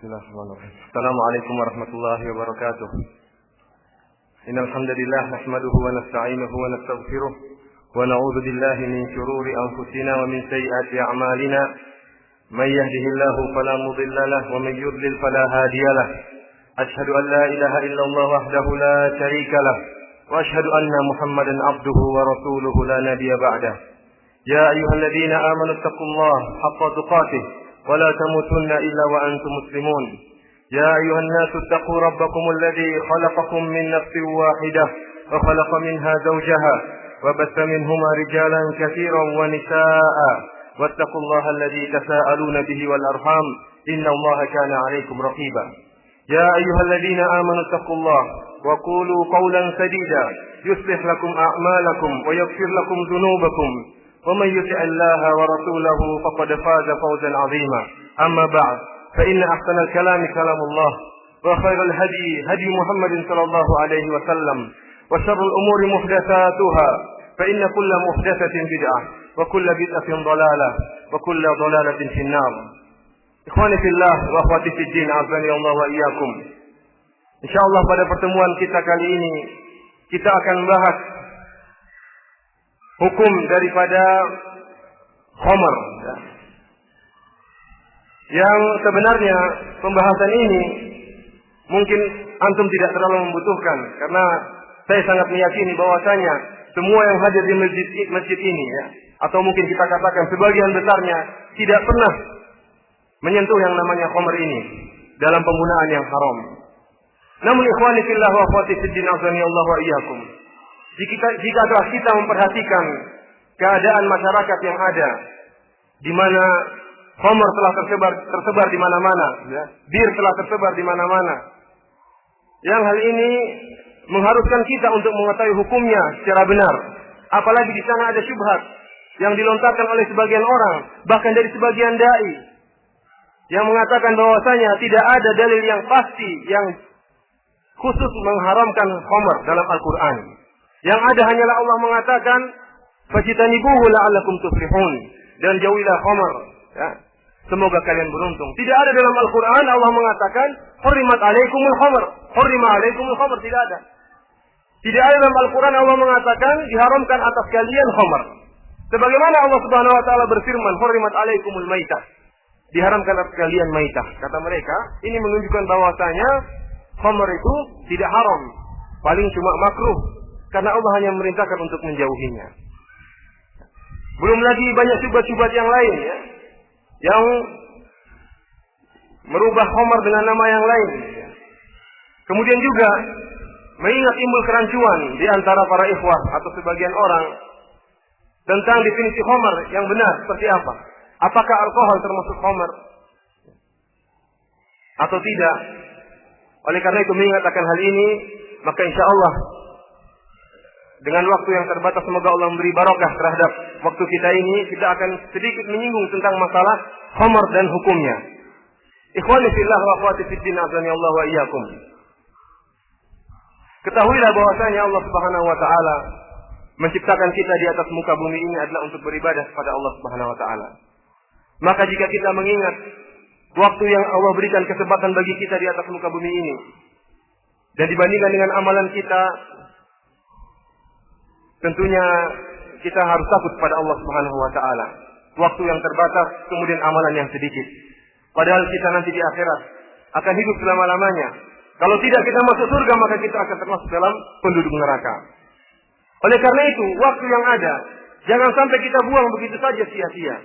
Bismillahirrahmanirrahim. Assalamualaikum warahmatullahi wabarakatuh. Innal hamdalillah nahmaduhu wa nasta'inuhu wa nastaghfiruh wa na'udzu billahi min shururi anfusina wa min sayyiati a'malina. May yahdihillahu fala mudilla lahu wa may yudlil fala hadiya lahu. Ashhadu an la ilaha illallah wahdahu la syarika lahu wa ashhadu anna Muhammadan 'abduhu wa rasuluhu la nabiyya ba'dahu. Ya ayyuhalladzina amanu taqullaha haqqa tuqatih ولا تموتن إلا وأنتم مسلمون يا أيها الناس اتقوا ربكم الذي خلقكم من نفس واحدة وخلق منها زوجها وبث منهما رجالا كثيرا ونساء واتقوا الله الذي تساءلون به والأرحام إن الله كان عليكم رقيبا يا أيها الذين آمنوا اتقوا الله وقولوا قولا سديدا يصلح لكم أعمالكم ويغفر لكم ذنوبكم ومن يطع الله ورسوله فقد فاز فوزا عظيما أما بعد فإن أحسن الكلام كلام الله وخير الهدي هدي محمد صلى الله عليه وسلم وشر الأمور محدثاتها فإن كل محدثة بدعة وكل بدعة ضلالة وكل ضلالة في النار إخواني في الله وأخواتي في الدين أعزني الله وإياكم. Insyaallah pada pertemuan kita kali ini kita akan bahas hukum daripada khamar. Yang sebenarnya pembahasan ini mungkin antum tidak terlalu membutuhkan karena saya sangat meyakini bahwasanya semua yang hadir di masjid ini ya, atau mungkin kita katakan sebagian besarnya tidak pernah menyentuh yang namanya khamar ini dalam penggunaan yang haram. Namun ikhwani fillah wa akhwati fid din azani Allah wa iyyakum. Jika telah kita memperhatikan keadaan masyarakat yang ada, di mana khamar telah tersebar di mana-mana, ya, bir telah tersebar di mana-mana, yang hal ini mengharuskan kita untuk mengetahui hukumnya secara benar. Apalagi di sana ada syubhat yang dilontarkan oleh sebagian orang, bahkan dari sebagian dai, yang mengatakan bahwasanya tidak ada dalil yang pasti yang khusus mengharamkan khamar dalam Al-Quran. Yang ada hanyalah Allah mengatakan fajtanibuhu la'allakum tuflihun, dan jauhilah khamar ya, semoga kalian beruntung. Tidak ada dalam Al-Qur'an Allah mengatakan hurrimat alaikumul khamar, hurrima alaikumul khamar, tidak ada. Tidak ada dalam Al-Qur'an Allah mengatakan diharamkan atas kalian khamar. Sebagaimana Allah Subhanahu wa taala berfirman hurrimat alaikumul maitah, diharamkan atas kalian maitah. Kata mereka, ini menunjukkan bahwasanya khamar itu tidak haram, paling cuma makruh. Karena Allah hanya memerintahkan untuk menjauhinya. Belum lagi banyak syubhat-syubhat yang lain ya, yang merubah khamar dengan nama yang lain. Kemudian juga mengingat timbul kerancuan di antara para ikhwah atau sebagian orang tentang definisi khamar yang benar seperti apa. Apakah alkohol termasuk khamar atau tidak? Oleh karena itu mengingat akan hal ini, maka insya Allah dengan waktu yang terbatas, semoga Allah memberi barakah terhadap waktu kita ini, kita akan sedikit menyinggung tentang masalah khamar dan hukumnya. Ikhwani fillah wa akhwati fid din azani Allah wa iyyakum. Ketahuilah bahwasanya Allah Subhanahu wa taala menciptakan kita di atas muka bumi ini adalah untuk beribadah kepada Allah Subhanahu wa taala. Maka jika kita mengingat waktu yang Allah berikan kesempatan bagi kita di atas muka bumi ini, dan dibandingkan dengan amalan kita, tentunya kita harus takut pada Allah Subhanahu wa taala. Waktu yang terbatas, kemudian amalan yang sedikit. Padahal kita nanti di akhirat akan hidup selama-lamanya. Kalau tidak kita masuk surga, maka kita akan termasuk dalam penduduk neraka. Oleh karena itu, waktu yang ada jangan sampai kita buang begitu saja sia-sia.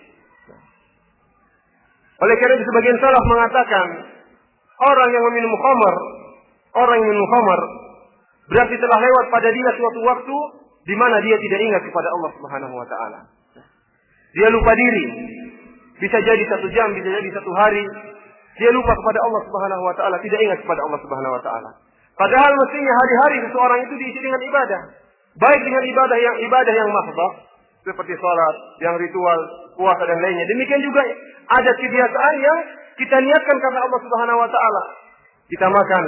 Oleh karena itu sebagian salaf mengatakan orang yang meminum khamar berarti telah lewat pada dia suatu waktu di mana dia tidak ingat kepada Allah Subhanahu wa taala. Dia lupa diri. Bisa jadi 1 jam, bisa jadi 1 hari. Dia lupa kepada Allah Subhanahu wa taala, tidak ingat kepada Allah Subhanahu wa taala. Padahal mestinya hari-hari seseorang itu diisi dengan ibadah. Baik dengan ibadah yang mahdhah seperti salat, yang ritual, puasa dan lainnya. Demikian juga ada kebiasaan yang kita niatkan karena Allah Subhanahu wa taala. Kita makan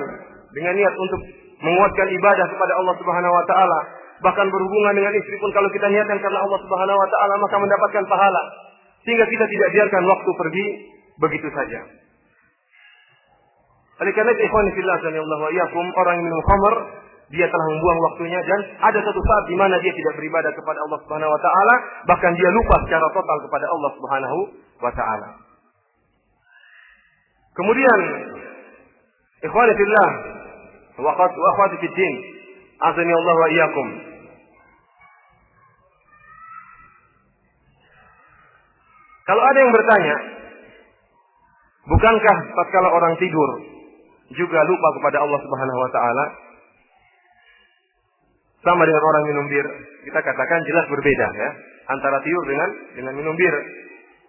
dengan niat untuk menguatkan ibadah kepada Allah Subhanahu wa taala. Bahkan berhubungan dengan istri pun kalau kita niatkan karena Allah Subhanahu wa taala maka mendapatkan pahala. Sehingga kita tidak biarkan waktu pergi begitu saja. Oleh karena itu, ikhwani fillah sanallahu wa iyyakum, orang yang minum khamr, dia telah membuang waktunya, dan ada satu saat di mana dia tidak beribadah kepada Allah Subhanahu wa taala, bahkan dia lupa secara total kepada Allah Subhanahu wa taala. Kemudian, ikhwani fillah wa akhwati fid din, azani Allah wa iyyakum. Kalau ada yang bertanya, bukankah tatkala orang tidur juga lupa kepada Allah Subhanahu wa taala? Sama dengan orang minum bir. Kita katakan jelas berbeda ya, antara tidur dengan minum bir.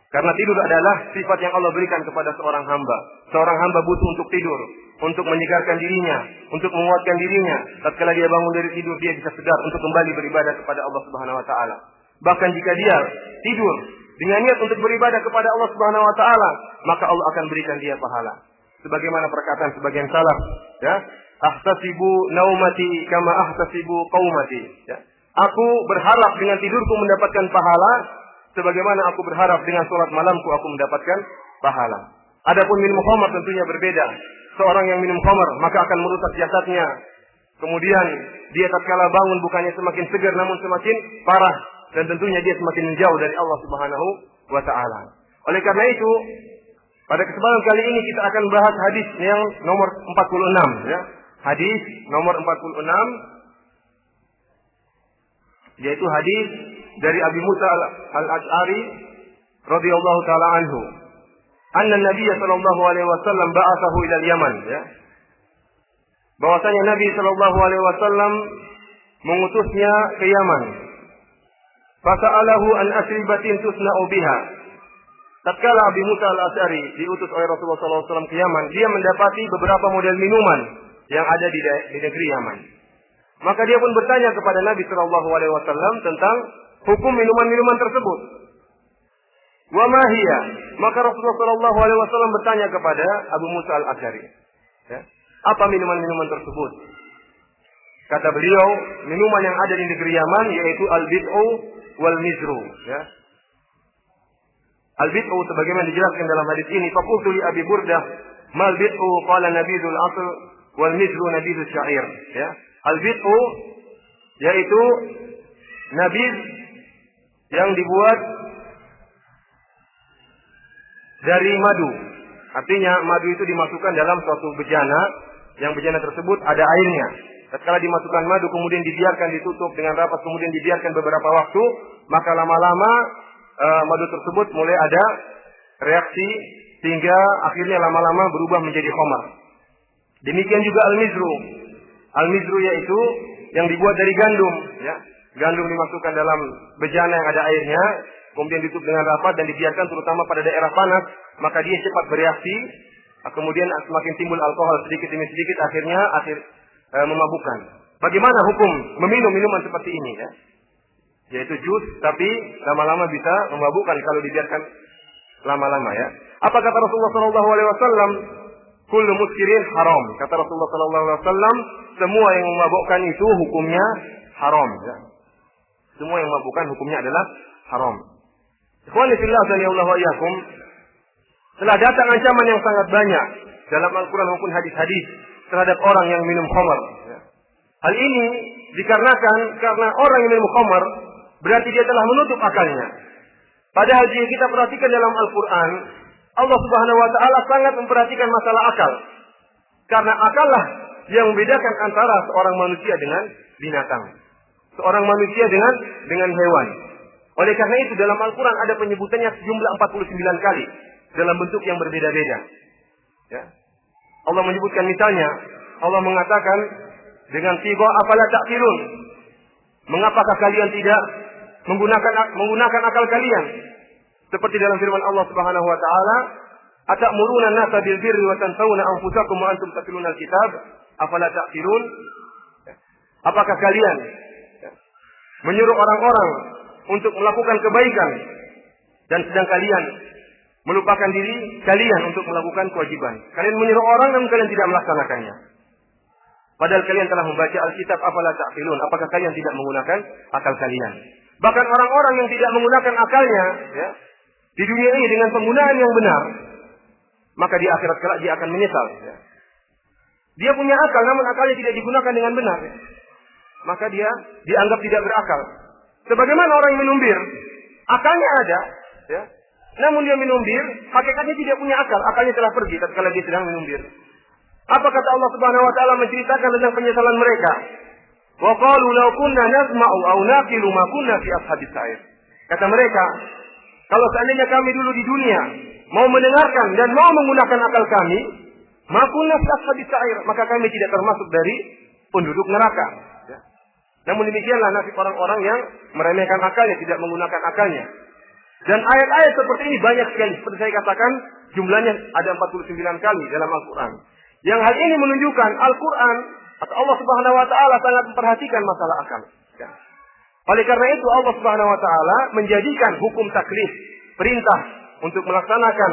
Karena tidur adalah sifat yang Allah berikan kepada seorang hamba. Seorang hamba butuh untuk tidur, untuk menyegarkan dirinya, untuk menguatkan dirinya. Tatkala dia bangun dari tidur, dia bisa segar untuk kembali beribadah kepada Allah Subhanahu wa taala. Bahkan jika dia tidur dengan niat untuk beribadah kepada Allah Subhanahu wa taala, maka Allah akan berikan dia pahala. Sebagaimana perkataan sebagian salaf, ya, ahtasibu naumati kama ahtasibu qaumati, ya. Aku berharap dengan tidurku mendapatkan pahala sebagaimana aku berharap dengan salat malamku aku mendapatkan pahala. Adapun minum khamar tentunya berbeda. Seorang yang minum khamar maka akan merusak jasadnya. Kemudian dia tatkala bangun bukannya semakin segar namun semakin parah, dan tentunya dia semakin menjauh dari Allah Subhanahu wa taala. Oleh karena itu, pada kesempatan kali ini kita akan bahas hadis yang nomor 46 ya. Hadis nomor 46, yaitu hadis dari Abi Musa al-Asy'ari radhiyallahu taala anhu. Anna Nabi sallallahu alaihi wasallam ba'athahu ila al-Yaman ya. Bahwasanya Nabi sallallahu alaihi wasallam mengutusnya ke Yaman. Fasa'alahu an asribatin tusna'u biha. Tatkala Abi Musa al-Asy'ari diutus oleh Rasulullah sallallahu alaihi wasallam ke Yaman, dia mendapati beberapa model minuman yang ada di negeri Yaman. Maka dia pun bertanya kepada Nabi sallallahu alaihi wasallam tentang hukum minuman-minuman tersebut. Wa ma hiya? Maka Rasulullah sallallahu alaihi wasallam bertanya kepada Abu Musa al-Asy'ari, ya, apa minuman-minuman tersebut? Kata beliau, minuman yang ada di negeri Yaman yaitu al-bid'u wal mizru, ya. Al-bid'u sebagaimana dijelaskan dalam hadis ini, faqultu li Abi Burdah, mal bid'u? Qala nabidul asl wal mizru nabidus syair, ya. Al-bid'u yaitu nabiz yang dibuat dari madu. Artinya madu itu dimasukkan dalam suatu bejana, yang bejana tersebut ada airnya. Tatkala dimasukkan madu kemudian dibiarkan ditutup dengan rapat, kemudian dibiarkan beberapa waktu, maka lama-lama madu tersebut mulai ada reaksi sehingga akhirnya lama-lama berubah menjadi khamar. Demikian juga al-mizru. Al-mizru yaitu yang dibuat dari gandum, ya. Gandum dimasukkan dalam bejana yang ada airnya, kemudian ditutup dengan rapat dan dibiarkan terutama pada daerah panas, maka dia cepat bereaksi, kemudian semakin timbul alkohol sedikit demi sedikit, akhirnya memabukkan. Bagaimana hukum meminum minuman seperti ini, ya? Yaitu jus, tapi lama-lama bisa memabukkan kalau dibiarkan lama-lama, ya. Apa kata Rasulullah sallallahu alaihi wasallam? Kullu muskirin haram. Kata Rasulullah sallallahu alaihi wasallam, semua yang memabukkan itu hukumnya haram, ya. Semua yang memabukkan hukumnya adalah haram. Ikhwani fillah wa iyyakum, telah datang ancaman yang sangat banyak dalam Al-Quran maupun hadis-hadis terhadap orang yang minum khamar. Hal ini dikarenakan karena orang yang minum khamar berarti dia telah menutup akalnya. Padahal jika kita perhatikan dalam Al-Quran, Allah Subhanahu wa taala sangat memperhatikan masalah akal. Karena akallah yang membedakan antara seorang manusia dengan binatang, seorang manusia dengan hewan. Oleh karena itu dalam Al-Quran ada penyebutannya sejumlah 49 kali dalam bentuk yang berbeda-beda. Ya. Allah menyebutkan misalnya, Allah mengatakan dengan sigo afala ta'qilun. Mengapakah kalian tidak menggunakan akal kalian? Seperti dalam firman Allah Subhanahu wa taala, atamuruna an-nasa bil birri wa tansawna anfusakum wa antum tatluna al-kitab afala ta'qilun. Apakah kalian menyuruh orang-orang untuk melakukan kebaikan dan sedang kalian melupakan diri kalian untuk melakukan kewajiban? Kalian menyuruh orang namun kalian tidak melaksanakannya. Padahal kalian telah membaca Alkitab, afala ta'qilun. Apakah kalian tidak menggunakan akal kalian? Bahkan orang-orang yang tidak menggunakan akalnya, ya, di dunia ini dengan penggunaan yang benar, maka di akhirat kelak dia akan menyesal. Ya. Dia punya akal, namun akalnya tidak digunakan dengan benar, maka dia dianggap tidak berakal. Sebagaimana orang yang minum bir, akalnya ada, ya, namun dia minum bir, hakikatnya tidak punya akal, akalnya telah pergi tatkala dia sedang minum bir. Apa kata Allah Subhanahu wa taala menceritakan tentang penyesalan mereka? Wa qalu law kunna nasma'u aw naqilu ma kunna fi ashabis sa'ir. Kata mereka, kalau seandainya kami dulu di dunia mau mendengarkan dan mau menggunakan akal kami, ma kunna fi ashabis sa'ir, maka kami tidak termasuk dari penduduk neraka. Ya. Namun demikianlah nasib orang-orang yang meremehkan akalnya, tidak menggunakan akalnya. Dan ayat-ayat seperti ini banyak sekali. Seperti saya katakan, jumlahnya ada 49 kali dalam Al-Quran. Yang hal ini menunjukkan Al-Quran atau Allah Subhanahu wa taala sangat memperhatikan masalah akal. Ya. Oleh karena itu Allah Subhanahu wa taala menjadikan hukum taklif, perintah untuk melaksanakan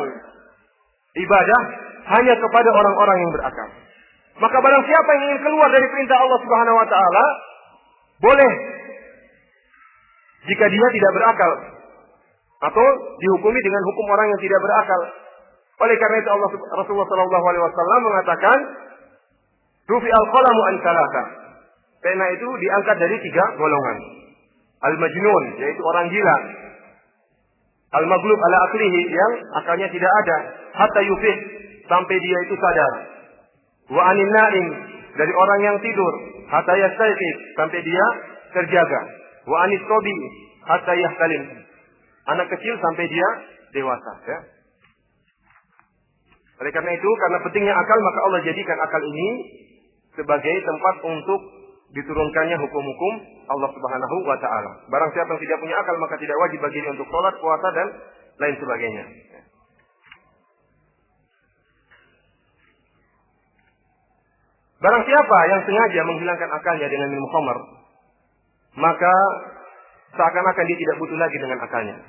ibadah hanya kepada orang-orang yang berakal. Maka barang siapa yang ingin keluar dari perintah Allah Subhanahu wa taala, boleh jika dia tidak berakal atau dihukumi dengan hukum orang yang tidak berakal. Oleh karena itu Rasulullah SAW mengatakan, Rufi al-qalamu an salasa. Pena itu diangkat dari 3 golongan. Al-majnun, yaitu orang gila. Al-maghlub ala aklihi, yang akalnya tidak ada. Hatta yufih, sampai dia itu sadar. Wa anin naim, dari orang yang tidur. Hatta yastayqif, sampai dia terjaga. Wa anis sobi, hatta yahtalim. Anak kecil sampai dia dewasa. Ya. Oleh karena itu, karena pentingnya akal, maka Allah jadikan akal ini sebagai tempat untuk diturunkannya hukum-hukum Allah Subhanahu wa taala. Barang siapa yang tidak punya akal, maka tidak wajib baginya untuk sholat, puasa, dan lain sebagainya. Barang siapa yang sengaja menghilangkan akalnya dengan minum khamar, maka seakan-akan dia tidak butuh lagi dengan akalnya.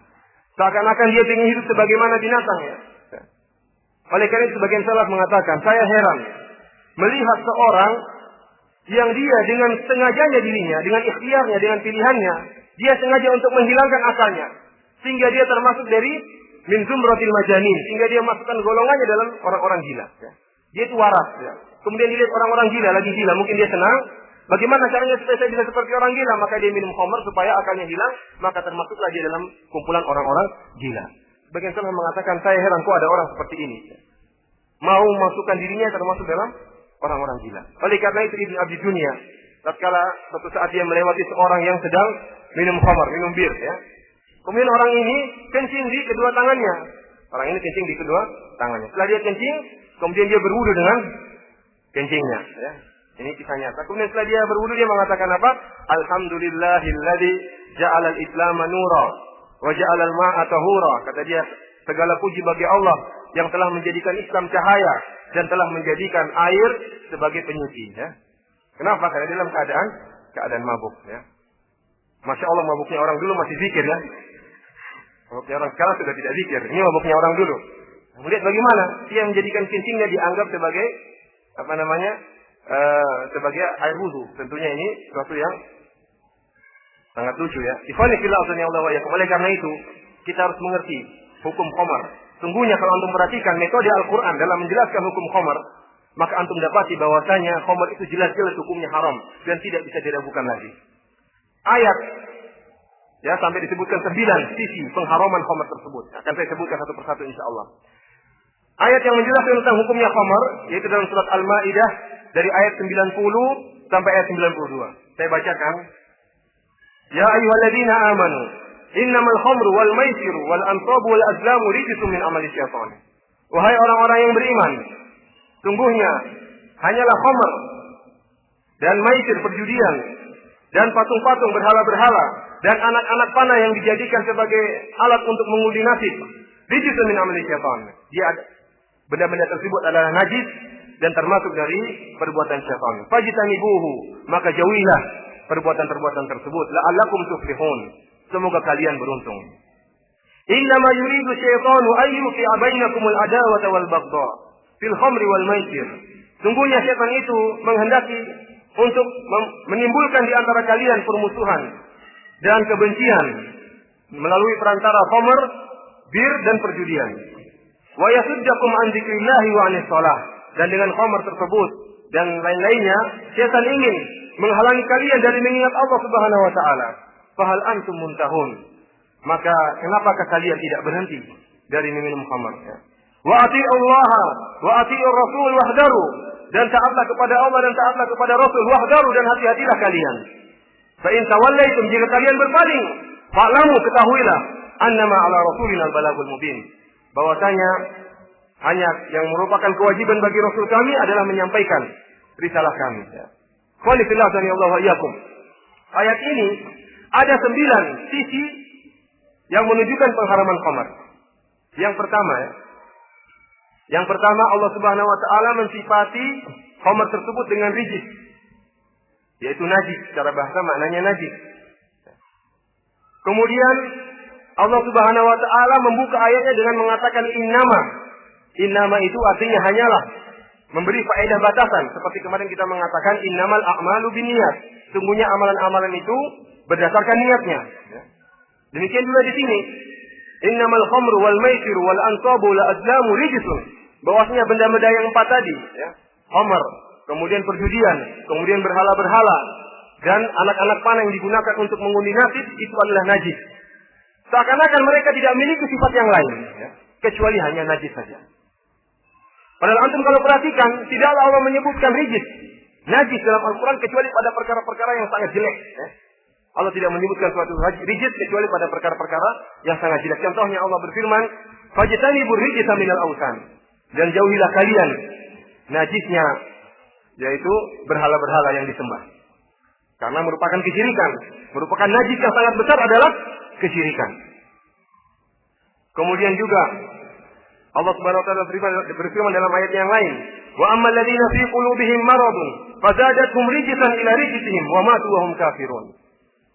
Seakan-akan dia ingin hidup sebagaimana binatang, ya. Oleh karena itu sebagian salaf mengatakan, saya heran melihat seorang yang dia dengan sengajanya dirinya, dengan ikhtiarnya, dengan pilihannya, dia sengaja untuk menghilangkan akalnya, sehingga dia termasuk dari min zumratil majanin, sehingga dia masukkan golongannya dalam orang-orang gila. Ya. Dia itu waras. Ya. Kemudian dilihat orang-orang gila, lagi gila, mungkin dia senang. Bagaimana caranya supaya saya bisa seperti orang gila? Maka dia minum khamar supaya akalnya hilang, maka termasuklah dia dalam kumpulan orang-orang gila. Sebagian salaf mengatakan, saya heran kok ada orang seperti ini. Mau masukkan dirinya termasuk dalam orang-orang gila. Oleh karena itu Ibnu Abi Dunya, tatkala suatu saat dia melewati seorang yang sedang minum khamar, minum bir, ya. Kemudian orang ini kencing di kedua tangannya. Orang ini kencing di kedua tangannya. Setelah dia kencing, kemudian dia berwudu dengan kencingnya, ya. Ini kisah nyata. Kemudian setelah dia berwudu, dia mengatakan apa? Alhamdulillahilladzi ja'alal islama nura wa ja'alal ma'a tahura. Kata dia, segala puji bagi Allah yang telah menjadikan Islam cahaya dan telah menjadikan air sebagai penyuci. Ya. Kenapa? Karena dalam keadaan mabuk. Ya. Masya Allah, mabuknya orang dulu masih zikir, ya. Mabuknya orang sekarang sudah tidak zikir. Ini mabuknya orang dulu. Kemudian bagaimana? Dia menjadikan kencingnya dianggap sebagai sebagai air wudu. Tentunya ini sesuatu yang sangat lucu, ya. Oleh karena itu kita harus mengerti hukum khamar. Sungguhnya kalau antum perhatikan metode Al-Quran dalam menjelaskan hukum khamar, maka antum dapati bahwasanya khamar itu jelas-jelas hukumnya haram dan tidak bisa diragukan lagi. Ayat, ya, sampai disebutkan 9 sisi pengharaman khamar tersebut. Akan saya sebutkan satu persatu insyaallah. Ayat yang menjelaskan tentang hukumnya khamar yaitu dalam surat Al-Maidah dari ayat 90 sampai ayat 92. Saya bacakan. Ya ayyuhalladzina amanu, innamal khamru wal maisiru wal ansabu wal azlamu rijsun min amali syaitan. Wahai orang-orang yang beriman, sungguhnya hanyalah khamr dan maisir perjudian dan patung-patung berhala-berhala dan anak-anak panah yang dijadikan sebagai alat untuk mengundi nasib. Rijsun min amali syaitan. Benda-benda tersebut adalah najis dan termasuk dari perbuatan syaitan. Fajtanibuhu, maka jauhilah perbuatan-perbuatan tersebut. La'allakum tuflihun. Semoga kalian beruntung. Innama yuridu syaitanu an yuqi'a bainakumul adawata wal baghdha fil khamri wal maisir. Sungguhnya syaitan itu menghendaki untuk menimbulkan di antara kalian permusuhan dan kebencian melalui perantara khamr, bir dan perjudian. Wa yasuddakum an dzikrillahi wa anis shalah. Dan dengan khamr tersebut dan lain-lainnya, syaitan ingin menghalangi kalian dari mengingat Allah Subhanahu wa taala. Fahal antum muntahun? Maka kenapakah kalian tidak berhenti dari meminum khamar? Ya. Wa ati'ullaha wa ati'ur rasul wahdaru, dan taatlah kepada Allah dan taatlah kepada Rasul, wahdaru, dan hati-hatilah kalian. Fa in tawallaitum, jika kalian berpaling, fa'lamu, ketahuilah, annama ala rasulina al-balagul mubin, bahwasanya hanya yang merupakan kewajiban bagi Rasul kami adalah menyampaikan risalah kami. Qulillah dan Allah wa iyyakum. Ayat ini ada 9 sisi yang menunjukkan pengharaman khamar. Yang pertama, Allah Subhanahu wa taala mensifati khamar tersebut dengan rijis, yaitu najis. Secara bahasa maknanya najis. Kemudian Allah Subhanahu wa taala membuka ayatnya dengan mengatakan innama. Innama itu artinya hanyalah, memberi faedah batasan. Seperti kemarin kita mengatakan innamal a'malu binniyat. Sungguhnya amalan-amalan itu berdasarkan niatnya. Demikian juga di sini. Innamal khamru wal maisiru wal ansabu la azlamu rijsun. Bahwasanya benda-benda yang 4 tadi, ya. Khamar, kemudian perjudian, kemudian berhala-berhala, dan anak-anak panah yang digunakan untuk mengundi nasib, itu adalah najis. Seakan-akan mereka tidak memiliki sifat yang lain, ya, kecuali hanya najis saja. Padahal antum kalau perhatikan, tidaklah Allah menyebutkan rijis, najis dalam Al-Quran kecuali pada perkara-perkara yang sangat jelek. Ya. Allah tidak menyebutkan suatu rijis kecuali pada perkara-perkara yang sangat jelek. Contohnya Allah berfirman, "Fajtanibur rijsa minal awsan." Dan jauhilah kalian najisnya, yaitu berhala-berhala yang disembah. Karena merupakan kesyirikan. Merupakan najis yang sangat besar adalah kesyirikan. Kemudian juga Allah Subhanahu wa taala berfirman dalam ayat yang lain, "Wa ammal ladzina fi qulubihim maradun fazadathum rijsan ila rijsihim wa matu wa hum kafirun."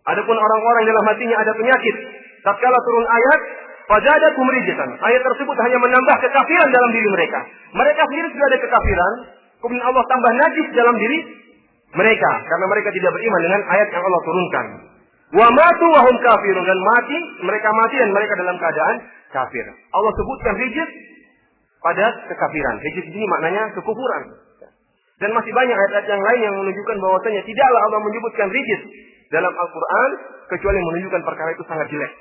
Adapun orang-orang dalam hatinya ada penyakit, tatkala turun ayat fazadathum rijsan, ayat tersebut hanya menambah kekafiran dalam diri mereka. Mereka sendiri sudah ada kekafiran, kemudian Allah tambah najis dalam diri mereka karena mereka tidak beriman dengan ayat yang Allah turunkan. Wa matu wa hum kafirun, dan mereka mati dan mereka dalam keadaan kafir. Allah sebutkan rijis pada kekafiran. Rijis ini maknanya kekufuran. Dan masih banyak ayat-ayat yang lain yang menunjukkan bahwasanya tidaklah Allah menyebutkan rijis dalam Al-Quran kecuali menunjukkan perkara itu sangat jelek.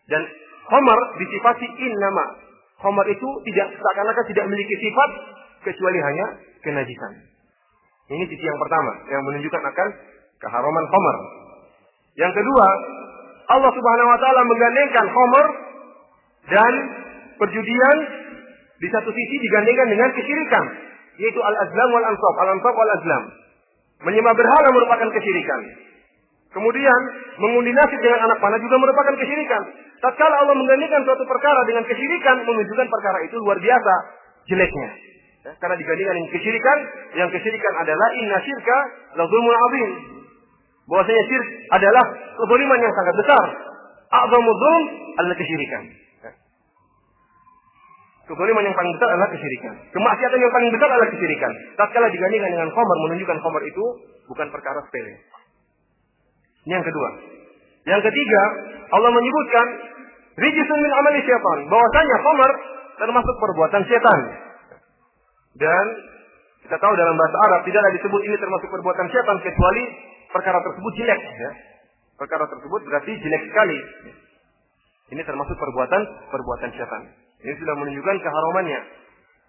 Dan khamar disifati innama. Khamar itu seakan-akan tidak memiliki sifat kecuali hanya kenajisan. Ini sisi yang pertama yang menunjukkan akan keharaman khamar. Yang kedua, Allah Subhanahu wa taala menggandengkan khamar dan perjudian di satu sisi digandengkan dengan kesyirikan, yaitu al-azlam wal ansab, al-ansab wal azlam. Menyembah berhala merupakan kesyirikan. Kemudian mengundi nasib dengan anak panah juga merupakan kesyirikan. Tatkala Allah menggandengkan suatu perkara dengan kesyirikan, menunjukkan perkara itu luar biasa jeleknya. Ya, karena digandingkan dengan kesyirikan, yang kesyirikan adalah inna syirka la zulmun azim. Bahwasanya syirik adalah kezaliman yang sangat besar. A'zamu dzulm adalah kesyirikan. Kezaliman yang paling besar adalah kesyirikan. Kemaksiatan yang paling besar adalah kesyirikan. Tatkala digandingkan dengan khamar, menunjukkan khamar itu bukan perkara sepele. Ini yang kedua. Yang ketiga, Allah menyebutkan rijsun min amali syaitan, bahwasanya khamar termasuk perbuatan setan. Dan kita tahu dalam bahasa Arab tidaklah disebut ini termasuk perbuatan setan kecuali perkara tersebut jelek. Ya. Perkara tersebut berarti jelek sekali. Ini termasuk perbuatan setan. Ini sudah menunjukkan keharamannya.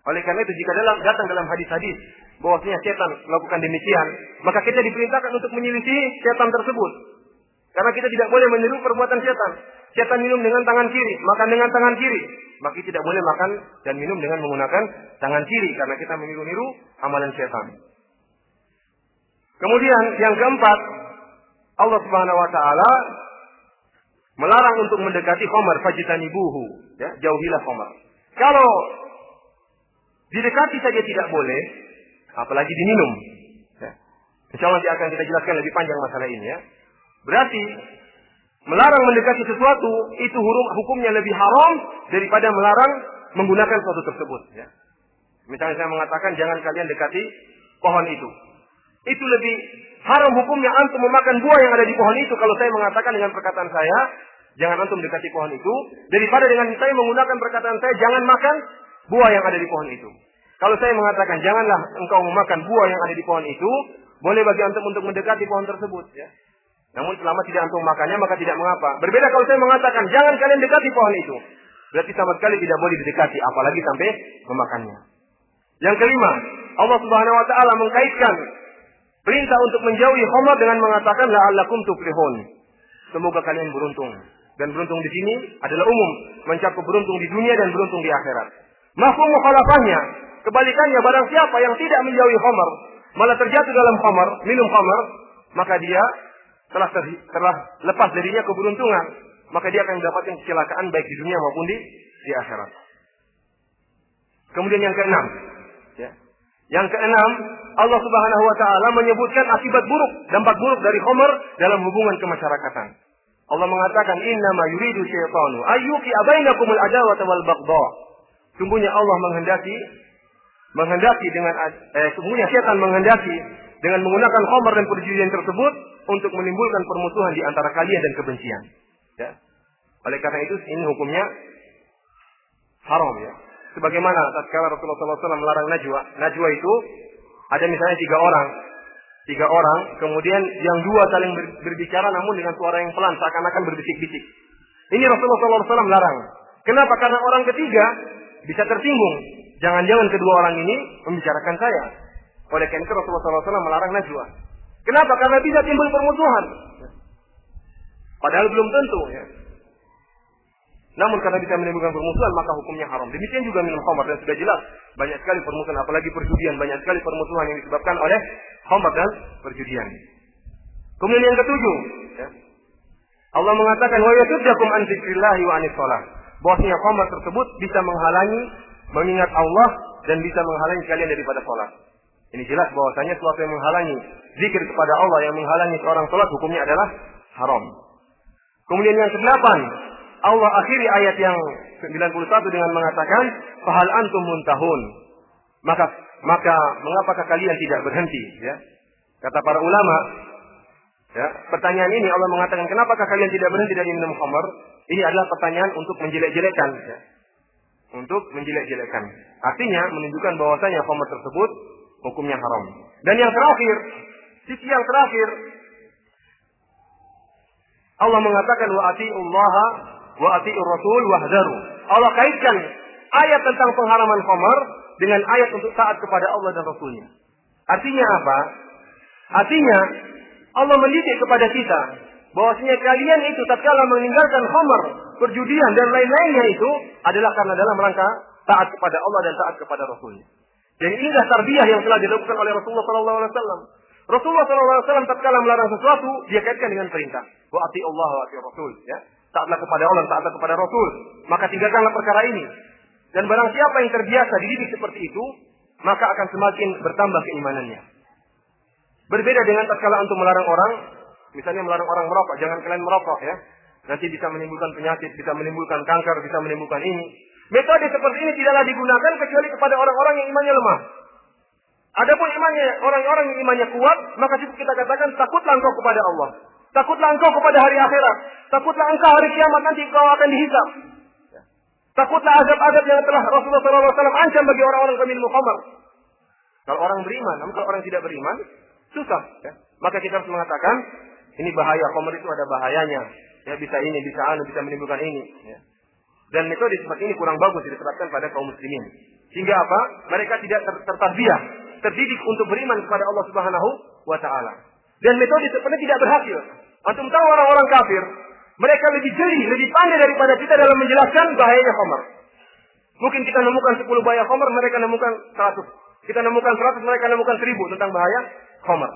Oleh karena itu jika datang dalam hadis-hadis bahwasanya setan melakukan demikian, maka kita diperintahkan untuk menyelisih setan tersebut. Karena kita tidak boleh meniru perbuatan setan. Setan minum dengan tangan kiri, makan dengan tangan kiri. Maka kita tidak boleh makan dan minum dengan menggunakan tangan kiri karena kita meniru-niru amalan setan. Kemudian yang keempat, Allah Subhanahu wa taala melarang untuk mendekati khamar, fajtanibuhu, ya, jauhilah khamar. Kalau didekati saja tidak boleh, apalagi diminum. Ya. Insyaallah nanti akan kita jelaskan lebih panjang masalah ini, ya. Berarti melarang mendekati sesuatu itu hukumnya lebih haram daripada melarang menggunakan sesuatu tersebut. Ya. Misalnya saya mengatakan jangan kalian dekati pohon itu. Itu lebih haram hukumnya antum memakan buah yang ada di pohon itu. Kalau saya mengatakan dengan perkataan saya, jangan antum dekati pohon itu, daripada dengan saya menggunakan perkataan saya, jangan makan buah yang ada di pohon itu. Kalau saya mengatakan janganlah engkau memakan buah yang ada di pohon itu, boleh bagi antum untuk mendekati pohon tersebut. Ya. Namun selama tidak antum makannya maka tidak mengapa. Berbeda kalau saya mengatakan jangan kalian dekati pohon itu, berarti sama sekali tidak boleh didekati, apalagi sampai memakannya. Yang kelima, Allah Subhanahu Wa Taala mengkaitkan perintah untuk menjauhi khamar dengan mengatakan la'allakum tuflihun. Semoga kalian beruntung. Dan beruntung di sini adalah umum, mencakup beruntung di dunia dan beruntung di akhirat. Mafhum mukhalafahnya, kebalikannya, barang siapa yang tidak menjauhi khamar, malah terjatuh dalam khamar, minum khamar, maka dia telah lepas darinya keberuntungan, maka dia akan mendapatkan kecelakaan baik di dunia maupun di akhirat. Kemudian yang keenam, ya. Yang keenam, Allah Subhanahu Wa Taala menyebutkan akibat buruk, dampak buruk dari khamar dalam hubungan kemasyarakatan. Allah mengatakan innama yuridu syaitanu ayyuqi bainakumul adawata wal baghdha. Sungguhnya Allah menghendaki dengan sungguhnya setan menghendaki dengan menggunakan khamar dan perjudian tersebut untuk menimbulkan permusuhan di antara kalian dan kebencian. Ya. Oleh karena itu ini hukumnya haram ya. Sebagaimana tatkala Rasulullah SAW melarang najwa. Najwa itu ada misalnya tiga orang, kemudian yang dua saling berbicara namun dengan suara yang pelan, seakan-akan berbisik-bisik. Ini Rasulullah SAW larang. Kenapa? Karena orang ketiga bisa tersinggung. Jangan-jangan kedua orang ini membicarakan saya. Oleh karena itu Rasulullah SAW melarang najwa. Kenapa? Karena bisa timbul permusuhan. Padahal belum tentu. Ya. Namun karena bisa menimbulkan permusuhan maka hukumnya haram. Demikian juga minum khamar dan sudah jelas banyak sekali permusuhan, apalagi perjudian, banyak sekali permusuhan yang disebabkan oleh khamar dan perjudian. Kemudian yang ketujuh, ya. Allah mengatakan wa yasuddakum an dzikrillahi wa anis shalah. Bahwasanya khamar tersebut bisa menghalangi mengingat Allah dan bisa menghalangi kalian daripada salat. Ini jelas bahwasanya sesuatu yang menghalangi zikir kepada Allah, yang menghalangi seorang salat hukumnya adalah haram. Kemudian yang kedelapan, Allah akhiri ayat yang 91 dengan mengatakan fahal antum muntahun. Maka mengapakah kalian tidak berhenti, ya? Kata para ulama, ya, pertanyaan ini Allah mengatakan kenapakah kalian tidak berhenti dari minum khamar? Ini adalah pertanyaan untuk menjelek-jelekan, ya. Untuk menjelek-jelekan. Artinya menunjukkan bahwasanya khamar tersebut hukumnya haram. Dan yang terakhir, sisi yang terakhir, Allah mengatakan wa atiullaha wa atiur rasul wahdaru. Allah kaitkan ayat tentang pengharaman khamar dengan ayat untuk taat kepada Allah dan Rasulnya. Artinya apa? Artinya Allah mendidik kepada kita bahwasanya kalian itu tatkala meninggalkan khamar, perjudian dan lain-lainnya itu adalah karena dalam rangka taat kepada Allah dan taat kepada Rasulnya. Dan inilah tarbiyah yang telah dilakukan oleh Rasulullah SAW. Rasulullah SAW tatkala melarang sesuatu, dia kaitkan dengan perintah. Wa atiullah wa atiur rasul. Ya. Taatlah kepada Allah, taatlah kepada Rasul. Maka tinggalkanlah perkara ini. Dan barang siapa yang terbiasa dididik seperti itu, maka akan semakin bertambah keimanannya. Berbeda dengan tatkala antum melarang orang, misalnya melarang orang merokok, jangan kalian merokok ya. Nanti bisa menimbulkan penyakit, bisa menimbulkan kanker, bisa menimbulkan ini. Metode seperti ini tidaklah digunakan kecuali kepada orang-orang yang imannya lemah. Adapun imannya, orang-orang yang imannya kuat, maka cukup kita katakan takutlah engkau kepada Allah. Takutlah engkau kepada hari akhirat. Takutlah engkau hari kiamat nanti engkau akan dihisab. Takutlah azab-azab yang telah Rasulullah SAW ancam bagi orang-orang yang minum khamar. Kalau orang beriman, namun kalau orang tidak beriman, susah. Ya. Maka kita harus mengatakan, ini bahaya, khamar itu ada bahayanya. Ya, bisa ini, bisa menimbulkan ini. Ya. Dan metode seperti ini kurang bagus diterapkan pada kaum muslimin. Sehingga apa? Mereka tidak tertarbiyah, terdidik untuk beriman kepada Allah Subhanahu wa Ta'ala. Dan metode seperti tidak berhasil. Antum tahu orang-orang kafir, mereka lebih jeli, lebih pandai daripada kita dalam menjelaskan bahayanya khamar. Mungkin kita nemukan 10 bahaya khamar, mereka nemukan 100. Kita nemukan 100, mereka nemukan 1000 tentang bahaya khamar.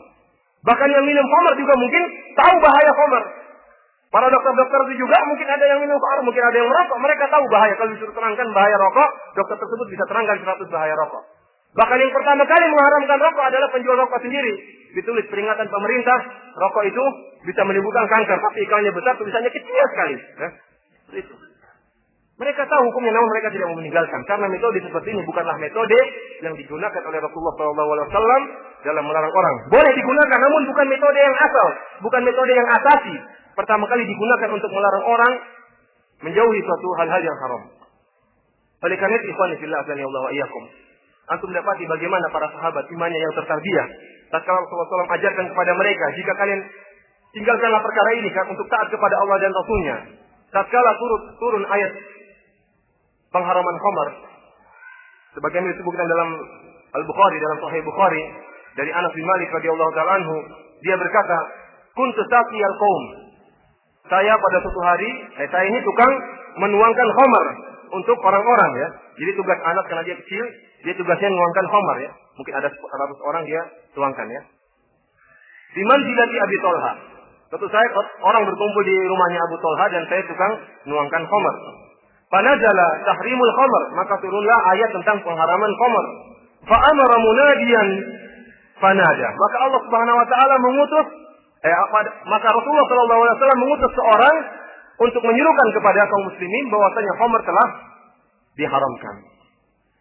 Bahkan yang minum khamar juga mungkin tahu bahaya khamar. Para dokter-dokter itu juga mungkin ada yang minum khamar, mungkin ada yang merokok. Mereka tahu bahaya. Kalau disuruh terangkan bahaya rokok, dokter tersebut bisa terangkan 100 bahaya rokok. Bahkan yang pertama kali mengharamkan rokok adalah penjual rokok sendiri. Ditulis peringatan pemerintah, rokok itu bisa menimbulkan kanker. Tapi iklannya besar, tulisannya kecil sekali. Ya. Itu. Mereka tahu hukumnya, namun mereka tidak mau meninggalkan. Karena metode seperti ini bukanlah metode yang digunakan oleh Rasulullah SAW dalam melarang orang. Boleh digunakan, namun bukan metode yang asal. Bukan metode yang asasi. Pertama kali digunakan untuk melarang orang menjauhi suatu hal-hal yang haram. Oleh karena itu, ikhwan fillah, Allah wa iyyakum. Antum dapati bagaimana para sahabat imannya yang tertarbiyah. Tatkala Rasulullah SAW ajarkan kepada mereka, jika kalian tinggalkanlah perkara ini kan untuk taat kepada Allah dan Rasulnya. Tatkala turun ayat pengharaman khamar, sebagaimana disebutkan dalam Al-Bukhari, dalam Sahih Bukhari dari Anas bin Malik radhiyallahu taala anhu, dia berkata, "Kuntu saqiyal qaum." Saya pada suatu hari, saya ini tukang menuangkan khamar untuk orang-orang ya. Jadi tugas anak karena dia kecil, dia tugasnya menuangkan khamar ya. Mungkin ada 100 orang dia tuangkan ya. Di manzilati Abi Thalha. Suatu saat orang berkumpul di rumahnya Abu Thalha dan saya tukang menuangkan khamar. Panazala tahrimul khamar, maka turunlah ayat tentang pengharaman khamar. Fa amara munadiyan fanada. Maka Allah Subhanahu wa taala mengutus maka Rasulullah sallallahu alaihi wasallam mengutus seorang untuk menyerukan kepada kaum muslimin bahwasanya khamar telah diharamkan.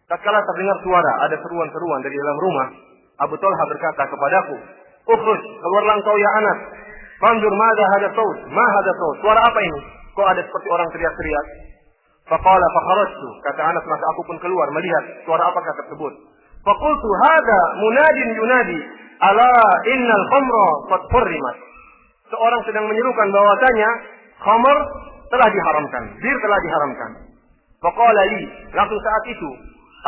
Tatkala terdengar suara, ada seruan-seruan dari dalam rumah, Abu Thalha berkata kepadaku, "Ukhruj, keluarlah engkau ya Anas. Fanzur madza hada saut? Ma hada saut? Suara apa ini? Kok ada seperti orang teriak-teriak?" Faqala fakharajtu, kata Anas, maka aku pun keluar melihat suara apakah tersebut. Faqultu hada munadin yunadi ala innal khamra qad hurrimat. Seorang sedang menyerukan bahwasanya khamar telah diharamkan, bir telah diharamkan. Faqala li, langsung saat itu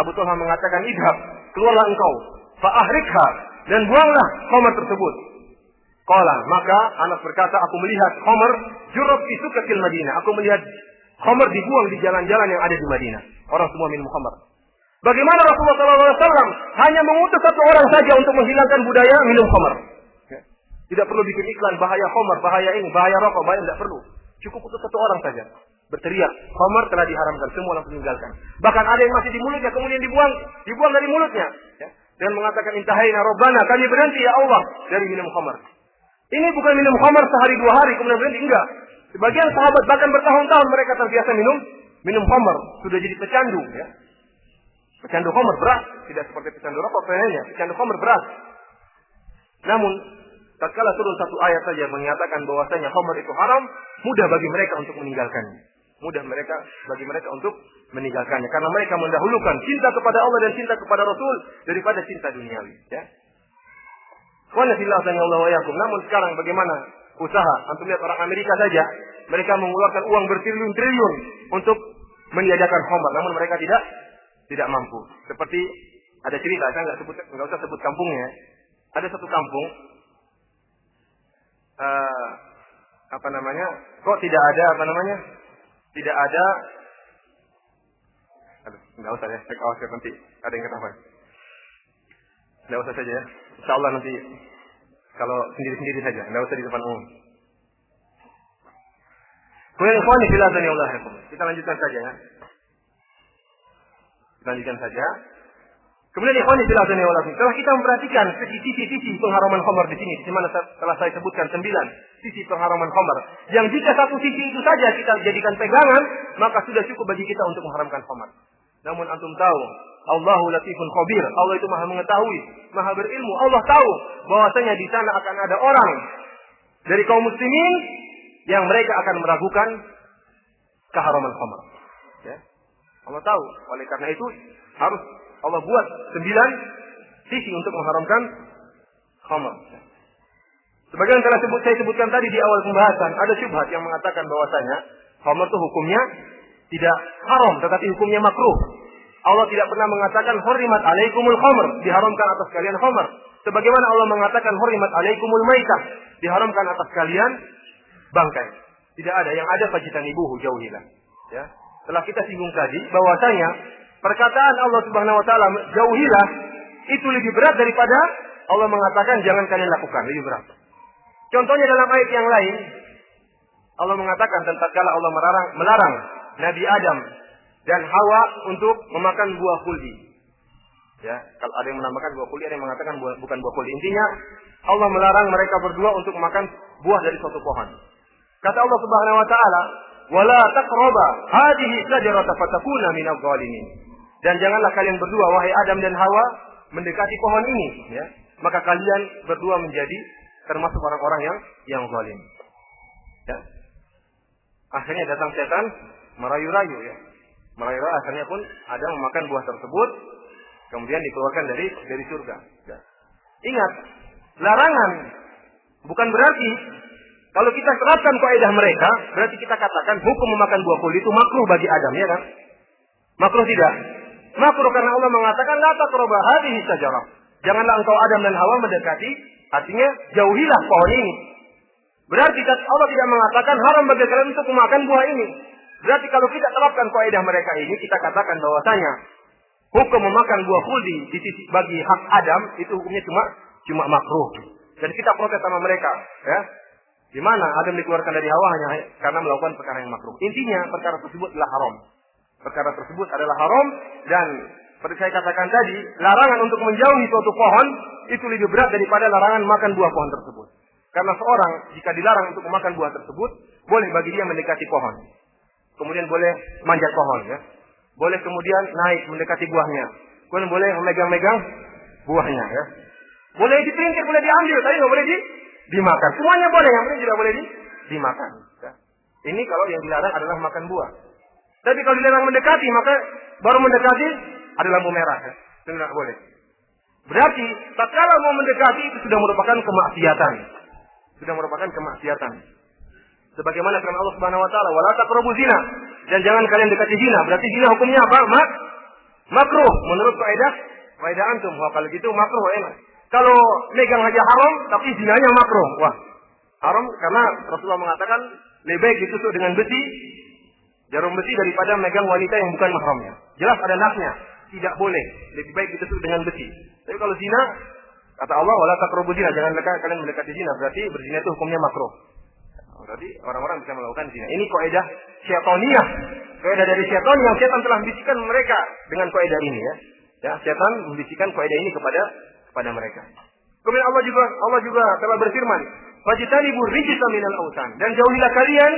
Abu Thalha mengatakan, "Idhab, keluarlah engkau, fa ahrikha, dan buanglah khamar tersebut." Qala, maka Anas berkata, aku melihat khamar jurab fi suqil Madinah. Aku melihat khamar dibuang di jalan-jalan yang ada di Madinah. Orang semua minum khamar. Bagaimana Rasulullah SAW hanya mengutus satu orang saja untuk menghilangkan budaya minum khamar. Ya. Tidak perlu bikin iklan bahaya khamar, bahaya ini, bahaya rokok, bahaya, tidak perlu. Cukup utus satu orang saja. Berteriak, khamar telah diharamkan, semua langsung meninggalkan. Bahkan ada yang masih di mulutnya, kemudian dibuang dari mulutnya. Ya. Dan mengatakan, "Intahaina Rabbana, kami berhenti ya Allah dari minum khamar." Ini bukan minum khamar sehari 2 hari, kemudian berhenti, enggak. Sebagian sahabat bahkan bertahun-tahun mereka terbiasa minum khamar, sudah jadi pecandu. Ya. Pecandu khamar berat, tidak seperti pecandu rokok kayaknya. Pecandu khamar berat. Namun, tatkala turun satu ayat saja menyatakan bahwasanya khamar itu haram, mudah bagi mereka untuk meninggalkannya. Mudah bagi mereka untuk meninggalkannya karena mereka mendahulukan cinta kepada Allah dan cinta kepada Rasul daripada cinta duniawi. Ya. Namun sekarang bagaimana usaha? Antum lihat orang Amerika saja, mereka mengeluarkan uang bertriliun-triliun untuk meniadakan khamar, namun mereka tidak mampu. Seperti ada cerita, saya nggak usah sebut kampungnya. Ada satu kampung, kok tidak ada tidak ada. Aduh, nggak usah ya, saya khawatir nanti ada yang ketahuan. Nggak usah saja ya. Insya Allah nanti kalau sendiri-sendiri saja, nggak usah di depan umum. Kemudian ikhwani fillah dan Allah, kita lanjutkan saja ya. Kemudian ikhwani fillah dan Allah, setelah kita memperhatikan sisi-sisi pengharaman khamar di sini, di mana telah saya sebutkan 9 sisi pengharaman khamar, yang jika satu sisi itu saja kita jadikan pegangan, maka sudah cukup bagi kita untuk mengharamkan khamar. Namun antum tahu, Allahu latifun khabir. Allah itu maha mengetahui, maha berilmu. Allah tahu bahwasanya di sana akan ada orang dari kaum muslimin yang mereka akan meragukan keharaman khamar. Ya. Allah tahu. Oleh karena itu harus Allah buat 9 sisi untuk mengharamkan khamar. Sebagaimana telah saya sebutkan tadi di awal pembahasan, ada syubhat yang mengatakan bahwasanya khamar itu hukumnya tidak haram, tetapi hukumnya makruh. Allah tidak pernah mengatakan hurrimat alaikumul khamr, diharamkan atas kalian khamar. Sebagaimana Allah mengatakan hurrimat alaikumul maitah, diharamkan atas kalian bangkai. Tidak ada, yang ada fajtanibuhu, jauhilah. Ya. Setelah kita singgung tadi bahwasanya perkataan Allah Subhanahu wa taala jauhilah itu lebih berat daripada Allah mengatakan jangan kalian lakukan, lebih berat. Contohnya dalam ayat yang lain Allah mengatakan tentang kala Allah melarang Nabi Adam dan Hawa untuk memakan buah khuldi. Ya, kalau ada yang menambahkan buah khuldi, ada yang mengatakan bukan buah khuldi. Intinya Allah melarang mereka berdua untuk makan buah dari suatu pohon. Kata Allah Subhanahu wa taala, "Wala taqraba hadhihi syajarata fatakuna minadh dhalimin." Dan janganlah kalian berdua wahai Adam dan Hawa mendekati pohon ini, ya. Maka kalian berdua menjadi termasuk orang-orang yang zalim. Ya. Akhirnya datang setan merayu-rayu ya. Merayu-rayu akhirnya pun Adam memakan buah tersebut kemudian dikeluarkan dari surga. Ya. Ingat, larangan bukan berarti kalau kita terapkan kaidah mereka, berarti kita katakan hukum memakan buah kuldi itu makruh bagi Adam, ya kan? Makruh tidak? Makruh karena Allah mengatakan la taqrabu hadhihi syajarah. Janganlah engkau Adam dan Hawa mendekati, artinya jauhilah pohon ini. Berarti Allah tidak mengatakan haram bagi kalian untuk memakan buah ini. Berarti kalau kita terapkan kaidah mereka ini, kita katakan bahwasanya hukum memakan buah khuldi di sisi bagi hak Adam itu hukumnya cuma makruh. Dan kita protes sama mereka, ya. Di mana Adam dikeluarkan dari Hawa hanya karena melakukan perkara yang makruh. Intinya perkara tersebut adalah haram. Perkara tersebut adalah haram dan seperti saya katakan tadi, larangan untuk menjauhi suatu pohon itu lebih berat daripada larangan makan buah pohon tersebut. Karena seorang jika dilarang untuk memakan buah tersebut, boleh bagi dia mendekati pohon. Kemudian boleh manjat pohon, ya. Boleh kemudian naik mendekati buahnya. Kemudian boleh memegang-megang buahnya, ya. Boleh dipinggir, boleh diambil, tapi nggak boleh dimakan. Semuanya boleh, yang penting tidak boleh dimakan. Ya. Ini kalau yang dilarang adalah makan buah. Tapi kalau dilarang mendekati, maka baru mendekati ada lampu merah. Ya. Itu tidak boleh. Berarti, tatkala mau mendekati itu sudah merupakan kemaksiatan. Sudah merupakan kemaksiatan. Sebagaimana firman Allah Subhanahu wa taala, "Wala taqrabu zina." Dan jangan kalian dekati zina. Berarti zina hukumnya apa? Makruh menurut kaidah antum. Wah, kalau gitu makruh enak. Kalau megang aja haram, tapi zinanya makruh. Wah, haram karena Rasulullah mengatakan lebih baik ditusuk dengan besi, jarum besi daripada megang wanita yang bukan mahramnya. Jelas ada nasnya, tidak boleh. Lebih baik ditusuk dengan besi. Tapi kalau zina, kata Allah, wala taqrabu zina, jangan kalian mendekati zina. Berarti berzina itu hukumnya makruh. Berarti orang-orang bisa melakukan zina. Ini kaidah syaitaniyah. Kaidah dari syaitan yang syaitan telah membisikkan mereka dengan kaidah ini, ya. Ya, syaitan membisikkan kaidah ini kepada mereka. Kemudian Allah juga telah berfirman, "Fajtanibu rijsa minal autan." Dan jauhilah kalian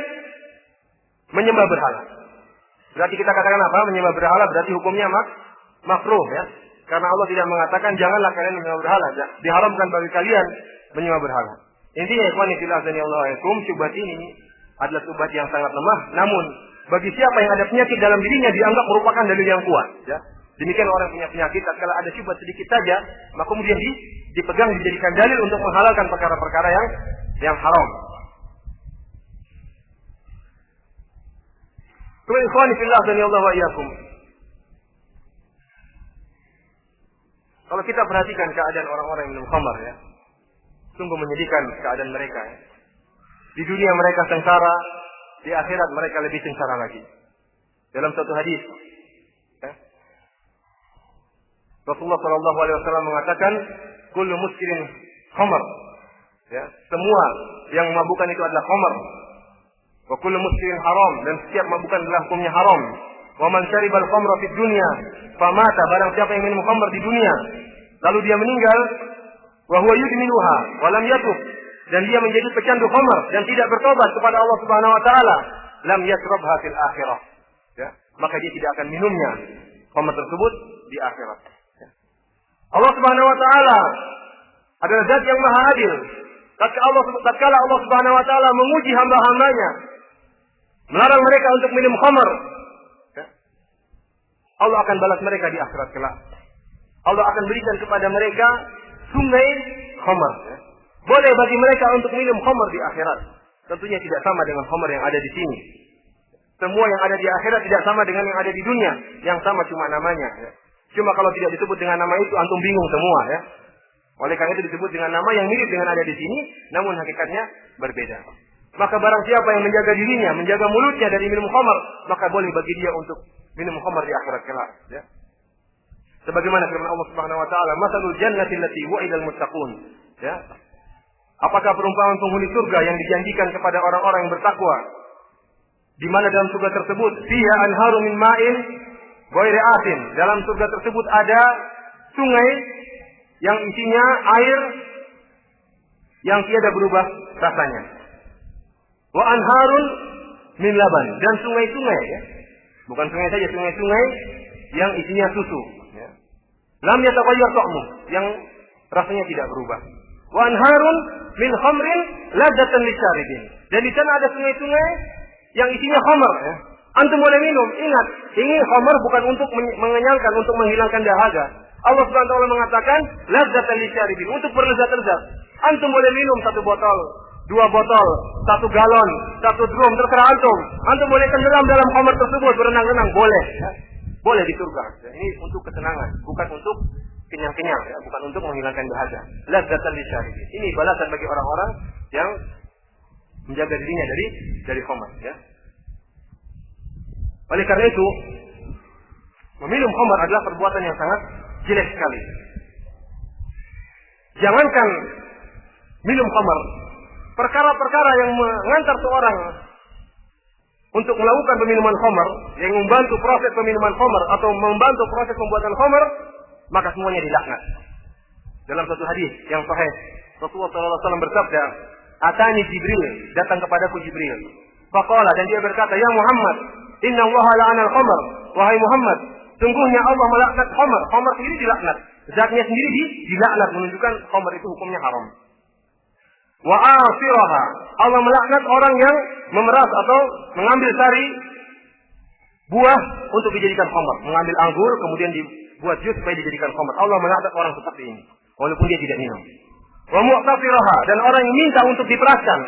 menyembah berhala. Berarti kita katakan apa? Menyembah berhala berarti hukumnya makruh, ya. Karena Allah tidak mengatakan janganlah kalian menyembah berhala. Diharamkan bagi kalian menyembah berhala. Intinya ikhwan fillah Allah alaikum, syubhat ini adalah syubhat yang sangat lemah. Namun bagi siapa yang ada penyakit dalam dirinya dianggap merupakan dalil yang kuat, ya. Demikian orang punya penyakit, kalau ada syubhat sedikit saja, maka kemudian dipegang, dijadikan dalil untuk menghalalkan perkara-perkara yang haram. Kemudian ikhwan fillah Allah wa iyyakum. Kalau kita perhatikan keadaan orang-orang yang minum khamar, ya, sungguh menyedihkan keadaan mereka. Ya. Di dunia mereka sengsara, di akhirat mereka lebih sengsara lagi. Dalam satu hadis, ya, Rasulullah SAW mengatakan, kullu muskirin khamar. Ya, semua yang memabukkan itu adalah khamar. Wa kullu muskirin haram, dan setiap mabukan adalah hukumnya haram. Wa man syaribal khamra fid dunya famata, barang siapa yang minum khamar di dunia lalu dia meninggal, wa huwa yudminuha wa lam yatub, dan dia menjadi pecandu khamar dan tidak bertobat kepada Allah Subhanahu wa taala, lam yashrabha fil akhirah. Ya, maka dia tidak akan minumnya khamar tersebut di akhirat. Ya. Allah Subhanahu wa taala adalah zat yang maha adil. Tatkala Allah Subhanahu wa taala menguji hamba-hambanya, melarang mereka untuk minum khamar, ya, Allah akan balas mereka di akhirat kelak. Allah akan berikan kepada mereka sungai khamar. Ya. Boleh bagi mereka untuk minum khamar di akhirat. Tentunya tidak sama dengan khamar yang ada di sini. Semua yang ada di akhirat tidak sama dengan yang ada di dunia. Yang sama cuma namanya. Ya. Cuma kalau tidak disebut dengan nama itu, antum bingung semua. Ya. Oleh karena itu disebut dengan nama yang mirip dengan ada di sini, namun hakikatnya berbeda. Maka barang siapa yang menjaga dirinya, menjaga mulutnya dari minum khamar, maka boleh bagi dia untuk minum khamar di akhirat kelak. Ya. Sebagaimana firman Allah Subhanahu wa taala, "Matsalul jannati allati wa'idal muttaqun." Ya. Apakah perumpamaan penghuni surga yang dijanjikan kepada orang-orang yang bertakwa? Di mana dalam surga tersebut, fiha anharu min ma'in ghairi asin. Dalam surga tersebut ada sungai yang isinya air yang tiada berubah rasanya. Wa anharun min laban, dan sungai-sungai, ya. Bukan sungai saja, sungai-sungai yang isinya susu, ya. Lam yataghayyar ta'muh, yang rasanya tidak berubah. Wa anharun min khamrin ladzatan lisyaribin. Dan di sana ada sungai-sungai yang isinya khamar, ya. Antum boleh minum. Ingat, ini khamar bukan untuk mengenyangkan, untuk menghilangkan dahaga. Allah Subhanahu wa taala mengatakan, "Ladzatan lisyaribin," untuk berlezat-lezat. Antum boleh minum 1 botol, 2 botol, 1 galon, 1 drum, terserah antum. Antum boleh tenggelam dalam khamar tersebut, berenang-renang, boleh. Ya. Boleh di surga. Ya. Ini untuk kesenangan, bukan untuk kenyang-kenyang, ya. Bukan untuk menghilangkan dahaga. Ladzatan lisyaribin. Ini balasan bagi orang-orang yang menjaga dirinya dari khamar. Ya. Oleh karena itu, meminum khamar adalah perbuatan yang sangat jelek sekali. Jangankan minum khamar, perkara-perkara yang mengantar seorang untuk melakukan peminuman khamar, yang membantu proses peminuman khamar atau membantu proses pembuatan khamar, maka semuanya dilaknat. Dalam satu hadis yang sahih, Rasulullah SAW bersabda, "Atani Jibril," datang kepadaku Jibril. Faqala, dan dia berkata, "Ya Muhammad, inna Allaha la'anal khamar." Wahai Muhammad, sungguhnya Allah melaknat khamar. Khamar sendiri dilaknat. Zatnya sendiri dilaknat, menunjukkan khamar itu hukumnya haram. Wa asiraha, Allah melaknat orang yang memeras atau mengambil sari buah untuk dijadikan khamar. Mengambil anggur kemudian dibuat jus supaya dijadikan khamar. Allah melaknat orang seperti ini, walaupun dia tidak minum. Wa mu'tasiraha, dan orang yang minta untuk diperaskan,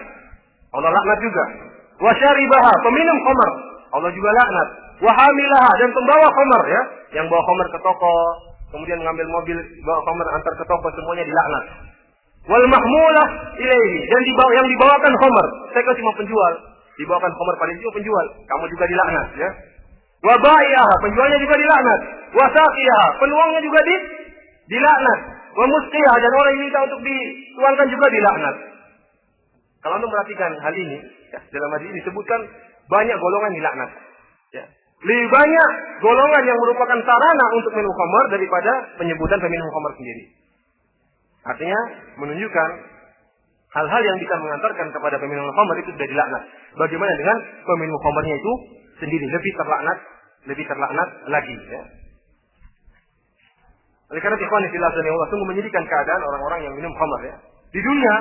Allah laknat juga. Wa syaribaha, peminum khamar, Allah juga laknat. Wa hamilaha, dan pembawa khamar, ya, yang bawa khamar ke toko, kemudian mengambil mobil bawa khamar antar ke toko, semuanya dilaknat. Wal mahmulah ilaihi, dan yang dibawakan khamar, saya kan cuma penjual, dibawakan khamar pada dia penjual, kamu juga dilaknat, ya. Wa bai'aha, penjualnya juga dilaknat. Wa saqiyaha, penuangnya juga dilaknat. Wa musqiyah, dan orang yang minta untuk dituangkan juga dilaknat. Kalau Anda perhatikan hal ini, ya, dalam hadis ini disebutkan banyak golongan dilaknat. Ya. Lebih banyak golongan yang merupakan sarana untuk minum khamar daripada penyebutan peminum khamar sendiri. Artinya menunjukkan hal-hal yang bisa mengantarkan kepada peminum khamar itu sudah dilaknat. Bagaimana dengan peminum khamarnya itu sendiri, lebih terlaknat lagi, ya. Oleh karena ikhwan fillah Allah sungguh menyedihkan keadaan orang-orang yang minum khamar, ya. Di dunia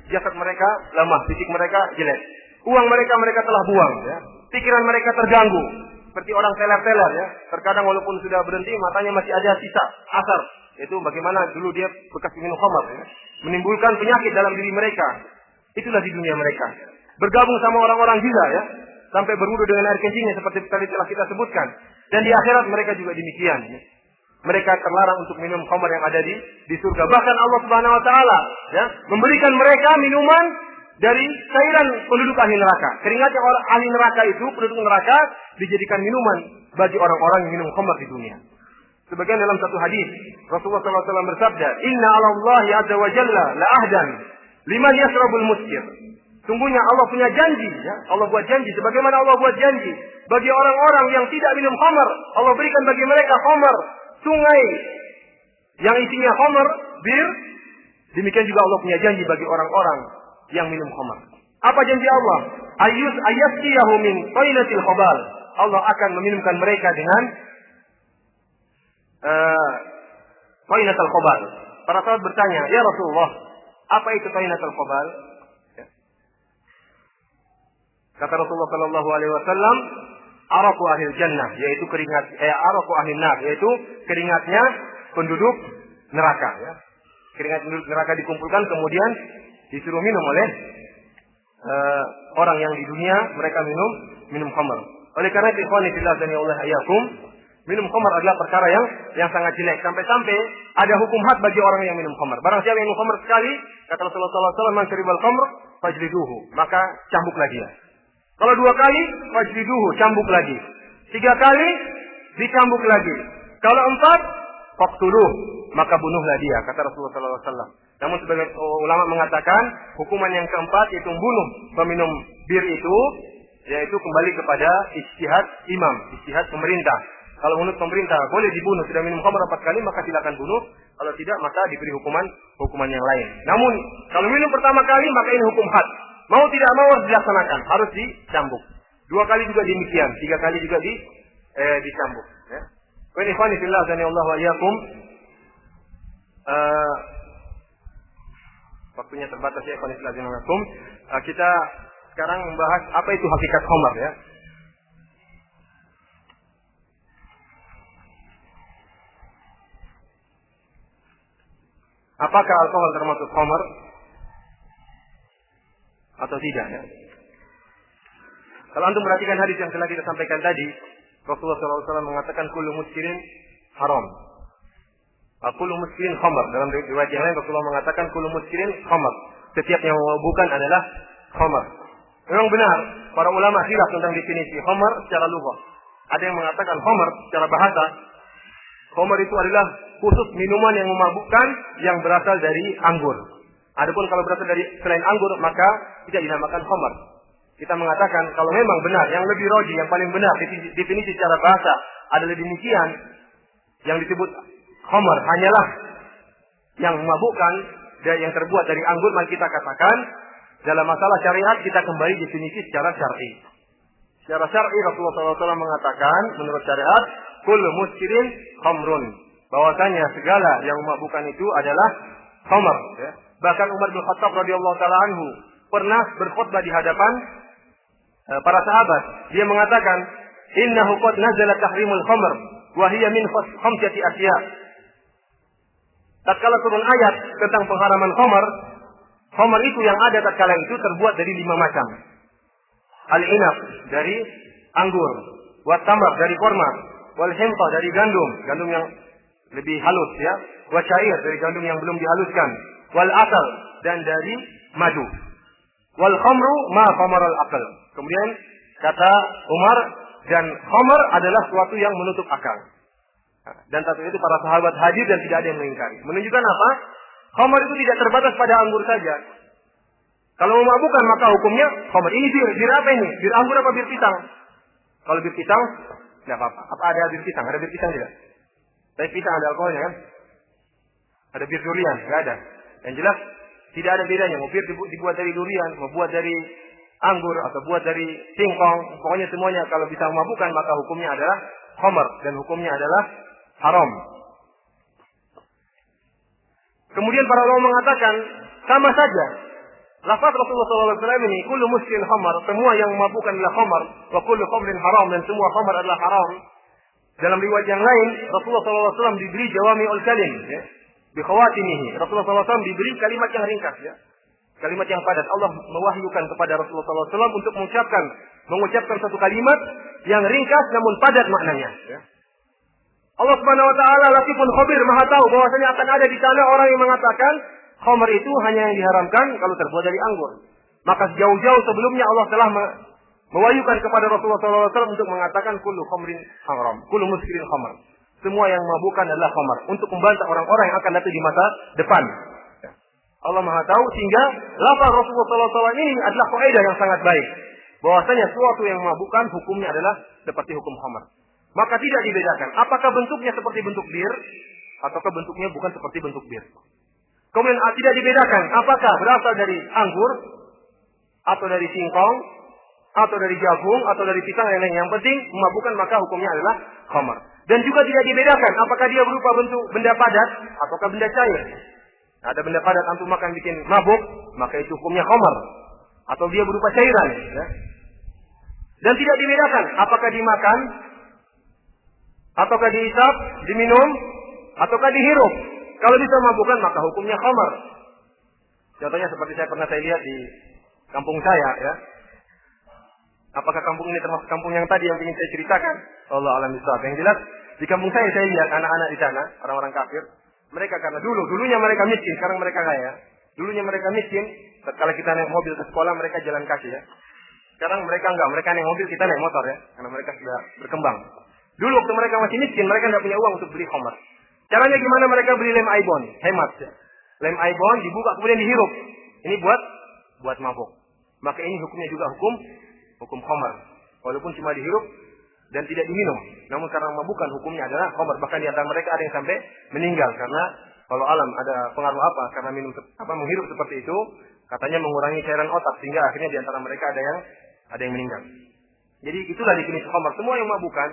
jasad mereka lemah, fisik mereka jelek. Uang mereka telah buang, ya. Pikiran mereka terganggu, seperti orang teler-teler, ya. Terkadang walaupun sudah berhenti, matanya masih ada sisa asar. Itu bagaimana dulu dia bekas minum khamar, ya. Menimbulkan penyakit dalam diri mereka. Itulah di dunia mereka. Bergabung sama orang-orang gila, ya. Sampai berwudu dengan air kencingnya seperti tadi telah kita sebutkan. Dan di akhirat mereka juga demikian, ya. Mereka terlarang untuk minum khamar yang ada di surga. Bahkan Allah Subhanahu wa taala, ya, memberikan mereka minuman dari cairan penduduk ahli neraka. Keringatnya orang ahli neraka itu, penduduk neraka, dijadikan minuman bagi orang-orang yang minum khamar di dunia. Sebagian dalam satu hadis, Rasulullah SAW bersabda, "Inna 'alallahi 'azza wa jalla la ahdan liman yasrabul muskir." Sungguhnya Allah punya janji, ya. Allah buat janji. Sebagaimana Allah buat janji bagi orang-orang yang tidak minum khamar, Allah berikan bagi mereka khamar, sungai yang isinya khamar, bir. Demikian juga Allah punya janji bagi orang-orang yang minum khamar. Apa janji Allah? Ayyasqiyahu min taylatil khabal. Allah akan meminumkan mereka dengan taylatul khabal. Para sahabat bertanya, "Ya Rasulullah, apa itu taylatul khabal?" Ya. Kata Rasulullah sallallahu alaihi wasallam, "Araqu ahlil jannah," yaitu araqu ahlin nar, yaitu keringatnya penduduk neraka, ya. Keringat penduduk neraka dikumpulkan kemudian disuruh minum oleh orang yang di dunia mereka minum khamar. Oleh karena itu ikhwan fillah dan Allah ayakum, minum khamar adalah perkara yang sangat jelek. Sampai-sampai ada hukum had bagi orang yang minum khamar. Barang siapa yang minum khamar sekali, kata Rasulullah SAW, "Man syaribal khamr fajliduhu," maka cambuklah dia. Kalau 2 kali, fajliduhu, cambuk lagi. 3 kali, dicambuk lagi. Kalau 4, faqtuluh, maka bunuhlah dia, kata Rasulullah SAW. Namun sebagian ulama mengatakan hukuman yang keempat yaitu bunuh peminum bir itu, yaitu kembali kepada ijtihad imam, ijtihad pemerintah. Kalau menurut pemerintah boleh dibunuh, sudah minum khamar 4 kali maka silakan bunuh. Kalau tidak maka diberi hukuman yang lain. Namun kalau minum pertama kali maka ini hukum had. Mau tidak mau harus dilaksanakan, harus dicambuk. 2 kali juga demikian, 3 kali juga dicambuk. Ya. Wa ikhwani fillah Allah wa iyyakum. Waktunya terbatas ya ikhwani fillah wa iyyakum. Kita sekarang membahas apa itu hakikat khamar, ya. apakah alkohol termasuk khamr atau tidak ya? Kalau antum perhatikan hadis yang telah kita sampaikan tadi, Rasulullah SAW mengatakan kullu muskirin haram. Kullu muskirin khamr. Dalam riwayat yang lain Rasulullah mengatakan kullu muskirin khamr. Setiap yang memabukkan adalah khamr. Memang benar, para ulama khilaf tentang definisi khamr secara lughah. Ada yang mengatakan khamr secara bahasa, khamr itu adalah khusus minuman yang memabukkan yang berasal dari anggur. Adapun kalau berasal dari selain anggur maka tidak dinamakan khamr. Kita mengatakan kalau memang benar, yang lebih roji, yang paling benar definisi secara bahasa adalah demikian, yang disebut khamr hanyalah yang memabukkan dan yang terbuat dari anggur, maka kita katakan dalam masalah syariat kita kembali definisi secara syar'i. Secara syar'i Rasulullah SAW mengatakan menurut syariat kullu muskirin khamrun, bahwasanya segala yang memabukkan itu adalah khamr. Ya. Bahkan Umar bin Khattab radhiyallahu taala anhu pernah berkhutbah di hadapan para sahabat. Dia mengatakan, "Innahu qad nazala tahrimul khamr wa hiya min khamsati asya." Tatkala turun ayat tentang pengharaman khamr, khamr itu yang ada tatkala itu terbuat dari 5 macam. Al-inab dari anggur, wa tamr dari korma, wal himta dari gandum yang lebih halus ya, wa syair dari gandum yang belum dihaluskan, wal asal dan dari madu. Wal khamru ma khamaral aql. Kemudian kata Umar, dan khamr adalah sesuatu yang menutup akal. Dan tentu itu para sahabat hadir dan tidak ada yang mengingkari. Menunjukkan apa? Khamr itu tidak terbatas pada anggur saja. Kalau memabukkan maka hukumnya khamr. Ini bir apa ini? Bir anggur apa bir pisang? Kalau bir pisang, tidak apa-apa. Apa ada bir pisang? Ada bir pisang tidak? Tapi pisang ada alkoholnya kan? Ada bir durian? Tidak ada. Yang jelas tidak ada bedanya. Mau bir dibuat dari durian, mau buat dari anggur atau buat dari singkong, pokoknya semuanya kalau bisa memabukkan maka hukumnya adalah khamr dan hukumnya adalah haram. Kemudian para ulama mengatakan sama saja. Lafaz Rasulullah SAW ini kullu muskirin khamr, semua yang memabukkan adalah khamr, wa kullu khamrin haram, dan semua khamr adalah haram. Dalam riwayat yang lain Rasulullah SAW diberi jawami'ul kalim ya. Bi khawatimihi. Rasulullah SAW diberi kalimat yang ringkas ya. Kalimat yang padat. Allah mewahyukan kepada Rasulullah SAW untuk mengucapkan satu kalimat yang ringkas namun padat maknanya. Ya. Allah Subhanahu Wa Taala latifun khabir, maha tahu bahwasanya akan ada di sana orang yang mengatakan khamr itu hanya yang diharamkan kalau terbuat dari anggur. Maka jauh-jauh sebelumnya Allah telah mewahyukan kepada Rasulullah SAW untuk mengatakan kullu khamrin haram, kullu muskirin khamr. Semua yang memabukkan adalah khamr, untuk membantah orang-orang yang akan datang di masa depan. Allah Maha tahu sehingga lafaz Rasulullah SAW ini adalah kaidah yang sangat baik. Bahwasanya sesuatu yang memabukkan hukumnya adalah seperti hukum khamr. Maka tidak dibedakan. Apakah bentuknya seperti bentuk bir ataukah bentuknya bukan seperti bentuk bir. Kemudian tidak dibedakan. Apakah berasal dari anggur atau dari singkong atau dari jagung atau dari pisang yang lain. Yang penting memabukkan maka hukumnya adalah khamr. Dan juga tidak dibedakan apakah dia berupa bentuk benda padat ataukah benda cair. Ada benda padat antum makan bikin mabuk, maka itu hukumnya khamr. Atau dia berupa cairan. Ya. Dan tidak dibedakan apakah dimakan, ataukah dihisap, diminum, ataukah dihirup. Kalau bisa memabukkan maka hukumnya khamr. Contohnya seperti saya lihat di kampung saya. Ya. Apakah kampung ini termasuk kampung yang tadi yang ingin saya ceritakan? Allah alam bisawab. Yang jelas di kampung saya lihat anak-anak di sana, orang-orang kafir. Mereka karena dulunya mereka miskin, sekarang mereka kaya. Dulunya mereka miskin, kalau kita naik mobil ke sekolah mereka jalan kaki ya. Sekarang mereka enggak, mereka naik mobil, kita naik motor ya, karena mereka sudah berkembang. Dulu waktu mereka masih miskin, mereka enggak punya uang untuk beli khamr. Caranya gimana mereka beli lem aibon? Hemat ya. Lem aibon dibuka kemudian dihirup. Ini buat mabuk. Maka ini hukumnya juga hukum khamr. Walaupun cuma dihirup dan tidak diminum. Namun karena memabukan hukumnya adalah khamr. Bahkan di antara mereka ada yang sampai meninggal karena kalau alam ada pengaruh apa karena menghirup seperti itu, katanya mengurangi cairan otak sehingga akhirnya di antara mereka ada yang meninggal. Jadi itulah definisi khamr. Semua yang memabukan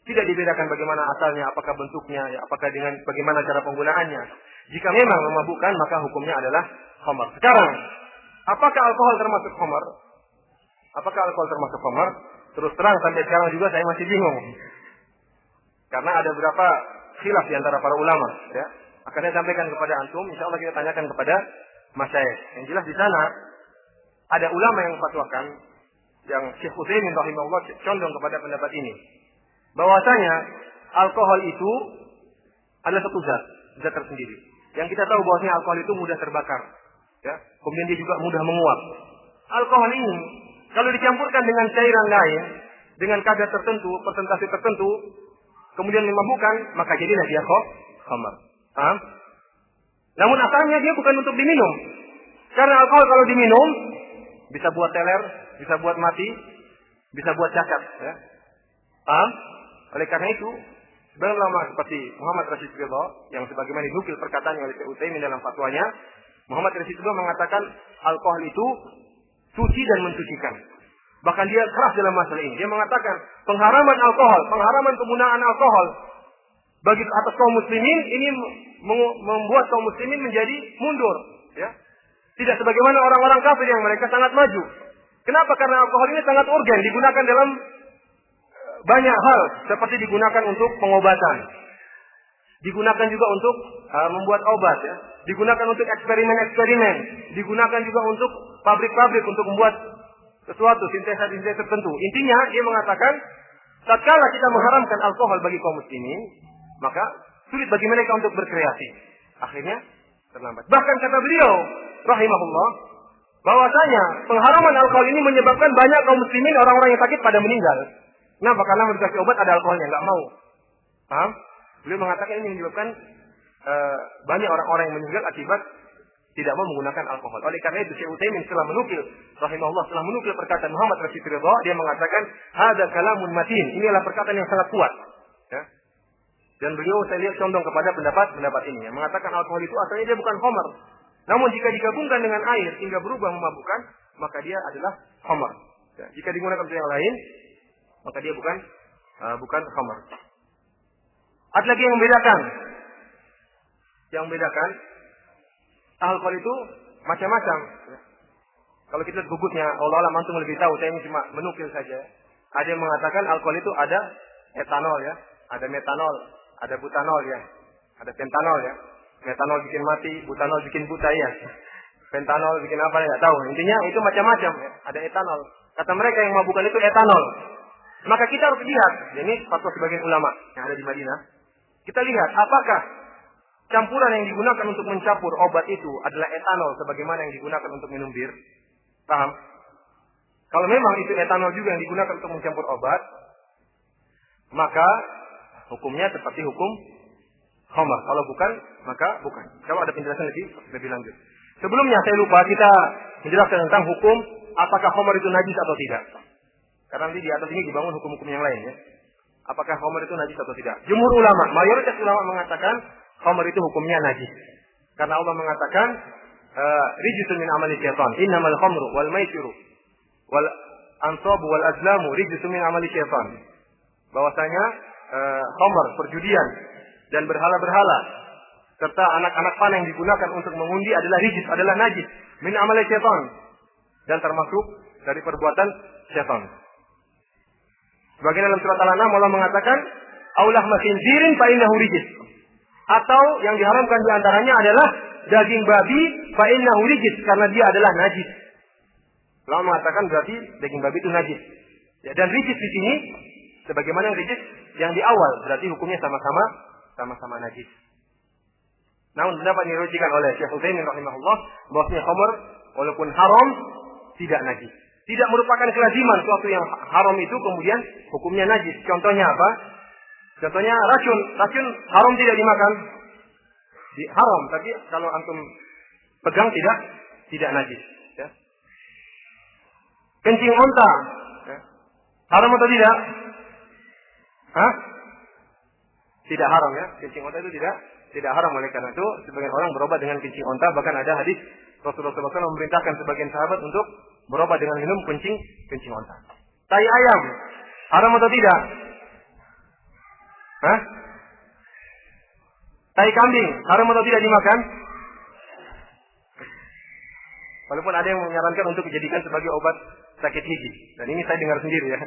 tidak dibedakan bagaimana asalnya, apakah bentuknya, ya, apakah dengan bagaimana cara penggunaannya. Jika memang memabukkan maka hukumnya adalah khamr. Sekarang, apakah alkohol termasuk khamr? Apakah alkohol termasuk khamr? Terus terang sampai sekarang juga saya masih bingung. Karena ada beberapa khilaf di antara para ulama. Ya. Akan saya sampaikan kepada antum, insya Allah kita tanyakan kepada masyayikh. Yang jelas di sana ada ulama yang fatwakan, yang Syekh Utsaimin rahimahullah condong kepada pendapat ini, bahwasanya alkohol itu adalah satu zat tersendiri. Yang kita tahu bahwasanya alkohol itu mudah terbakar, ya. Kemudian dia juga mudah menguap. Alkohol ini kalau dicampurkan dengan cairan lain dengan kadar tertentu, persentase tertentu, kemudian memabukkan, maka jadilah dia khamar. Paham? Namun asalnya dia bukan untuk diminum. Karena alkohol kalau diminum bisa buat teler, bisa buat mati, bisa buat cacat, ya. Paham? Oleh karena itu, sebagian ulama seperti Muhammad Rashid Ridha yang sebagaimana dinukil perkataannya oleh Syekh Utsaimin dalam fatwanya, Muhammad Rashid Ridha mengatakan alkohol itu suci dan mensucikan. Bahkan dia keras dalam masalah ini. Dia mengatakan pengharaman alkohol, pengharaman penggunaan alkohol bagi atas kaum muslimin ini membuat kaum muslimin menjadi mundur, ya. Tidak sebagaimana orang-orang kafir yang mereka sangat maju. Kenapa? Karena alkohol ini sangat urgen, digunakan dalam banyak hal, seperti digunakan untuk pengobatan, digunakan juga untuk membuat obat, ya. Digunakan untuk eksperimen-eksperimen, digunakan juga untuk pabrik-pabrik untuk membuat sesuatu sintesa-sintesa tertentu. Intinya dia mengatakan, tatkala kita mengharamkan alkohol bagi kaum muslimin, maka sulit bagi mereka untuk berkreasi. Akhirnya terlambat. Bahkan kata beliau rahimahullah, bahwasanya pengharaman alkohol ini menyebabkan banyak kaum muslimin, orang-orang yang sakit pada meninggal. Kenapa? Karena mau dikasih obat ada alkoholnya, nggak mau. Paham? Beliau mengatakan ini menyebabkan banyak orang-orang yang meninggal akibat tidak mau menggunakan alkohol. Oleh karena itu Syekh Utsaimin setelah menukil rahimahullah, setelah menukil perkataan Muhammad Rashid Ridha, dia mengatakan hadza kalamun matin. Inilah perkataan yang sangat kuat, ya. Dan beliau saya lihat condong kepada pendapat ini yang mengatakan alkohol itu asalnya dia bukan khamar. Namun jika digabungkan dengan air hingga berubah memabukkan, maka dia adalah khamar. Ya, jika digunakan untuk yang lain, maka dia bukan khamar. Ada lagi yang membedakan. Yang membedakan alkohol itu macam-macam. Ya. Kalau kita lihat bubutnya, Allah alam antum lebih tahu. Saya ini cuma menukil saja. Ada yang mengatakan alkohol itu ada etanol, ya, ada metanol, ada butanol, ya, ada pentanol, ya. Metanol bikin mati, butanol bikin buta, ya. Pentanol bikin apa, nggak tahu. Intinya itu macam-macam, ya. Ada etanol. Kata mereka yang mabukkan itu etanol. Maka kita harus lihat, ini fatwa sebagian ulama yang ada di Madinah. Kita lihat apakah campuran yang digunakan untuk mencampur obat itu adalah etanol sebagaimana yang digunakan untuk minum bir. Paham? Kalau memang itu etanol juga yang digunakan untuk mencampur obat, maka hukumnya seperti hukum khamar. Kalau bukan, maka bukan. Kalau ada penjelasan lebih lanjut. Sebelumnya saya lupa kita menjelaskan tentang hukum apakah khamar itu najis atau tidak. Karena nanti di atas ini dibangun hukum-hukum yang lain, ya. Apakah khamar itu najis atau tidak? Jumhur ulama, mayoritas ulama mengatakan khamar itu hukumnya najis. Karena Allah mengatakan rijsun min amali syaitan. Innamal khamru wal maisiru wal ansabu wal azlamu rijsun min amali syaitan. Bahwasanya khamar, perjudian dan berhala-berhala serta anak-anak panah yang digunakan untuk mengundi adalah rijis, adalah najis min amali syaitan dan termasuk dari perbuatan syaitan. Sebagian dalam surat Al-An'am Allah mengatakan aulah khinzirin fa innahu rijis. Atau yang diharamkan di antaranya adalah daging babi fa innahu rijis, karena dia adalah najis. Allah mengatakan berarti daging babi itu najis. Ya, dan rijis di sini sebagaimana rijis yang di awal, berarti hukumnya sama-sama najis. Namun pendapat yang dirujikan oleh Syekh Utsaimin rahimahullah bahwasanya khamr walaupun haram tidak najis. Tidak merupakan kelaziman suatu yang haram itu kemudian hukumnya najis. Contohnya apa? Contohnya racun. Racun haram tidak dimakan. Haram, tapi kalau antum pegang tidak najis. Ya. Kencing onta. Ya. Haram atau tidak? Hah? Tidak haram, ya. Kencing onta itu tidak haram. Oleh karena itu sebagian orang berobat dengan kencing onta. Bahkan ada hadis Rasulullah SAW memerintahkan sebagian sahabat untuk berobat dengan minum kencing onta. Tai ayam haram atau tidak? Hah? Tai kambing haram atau tidak dimakan? Walaupun ada yang menyarankan untuk dijadikan sebagai obat sakit gigi. Dan ini saya dengar sendiri, ya.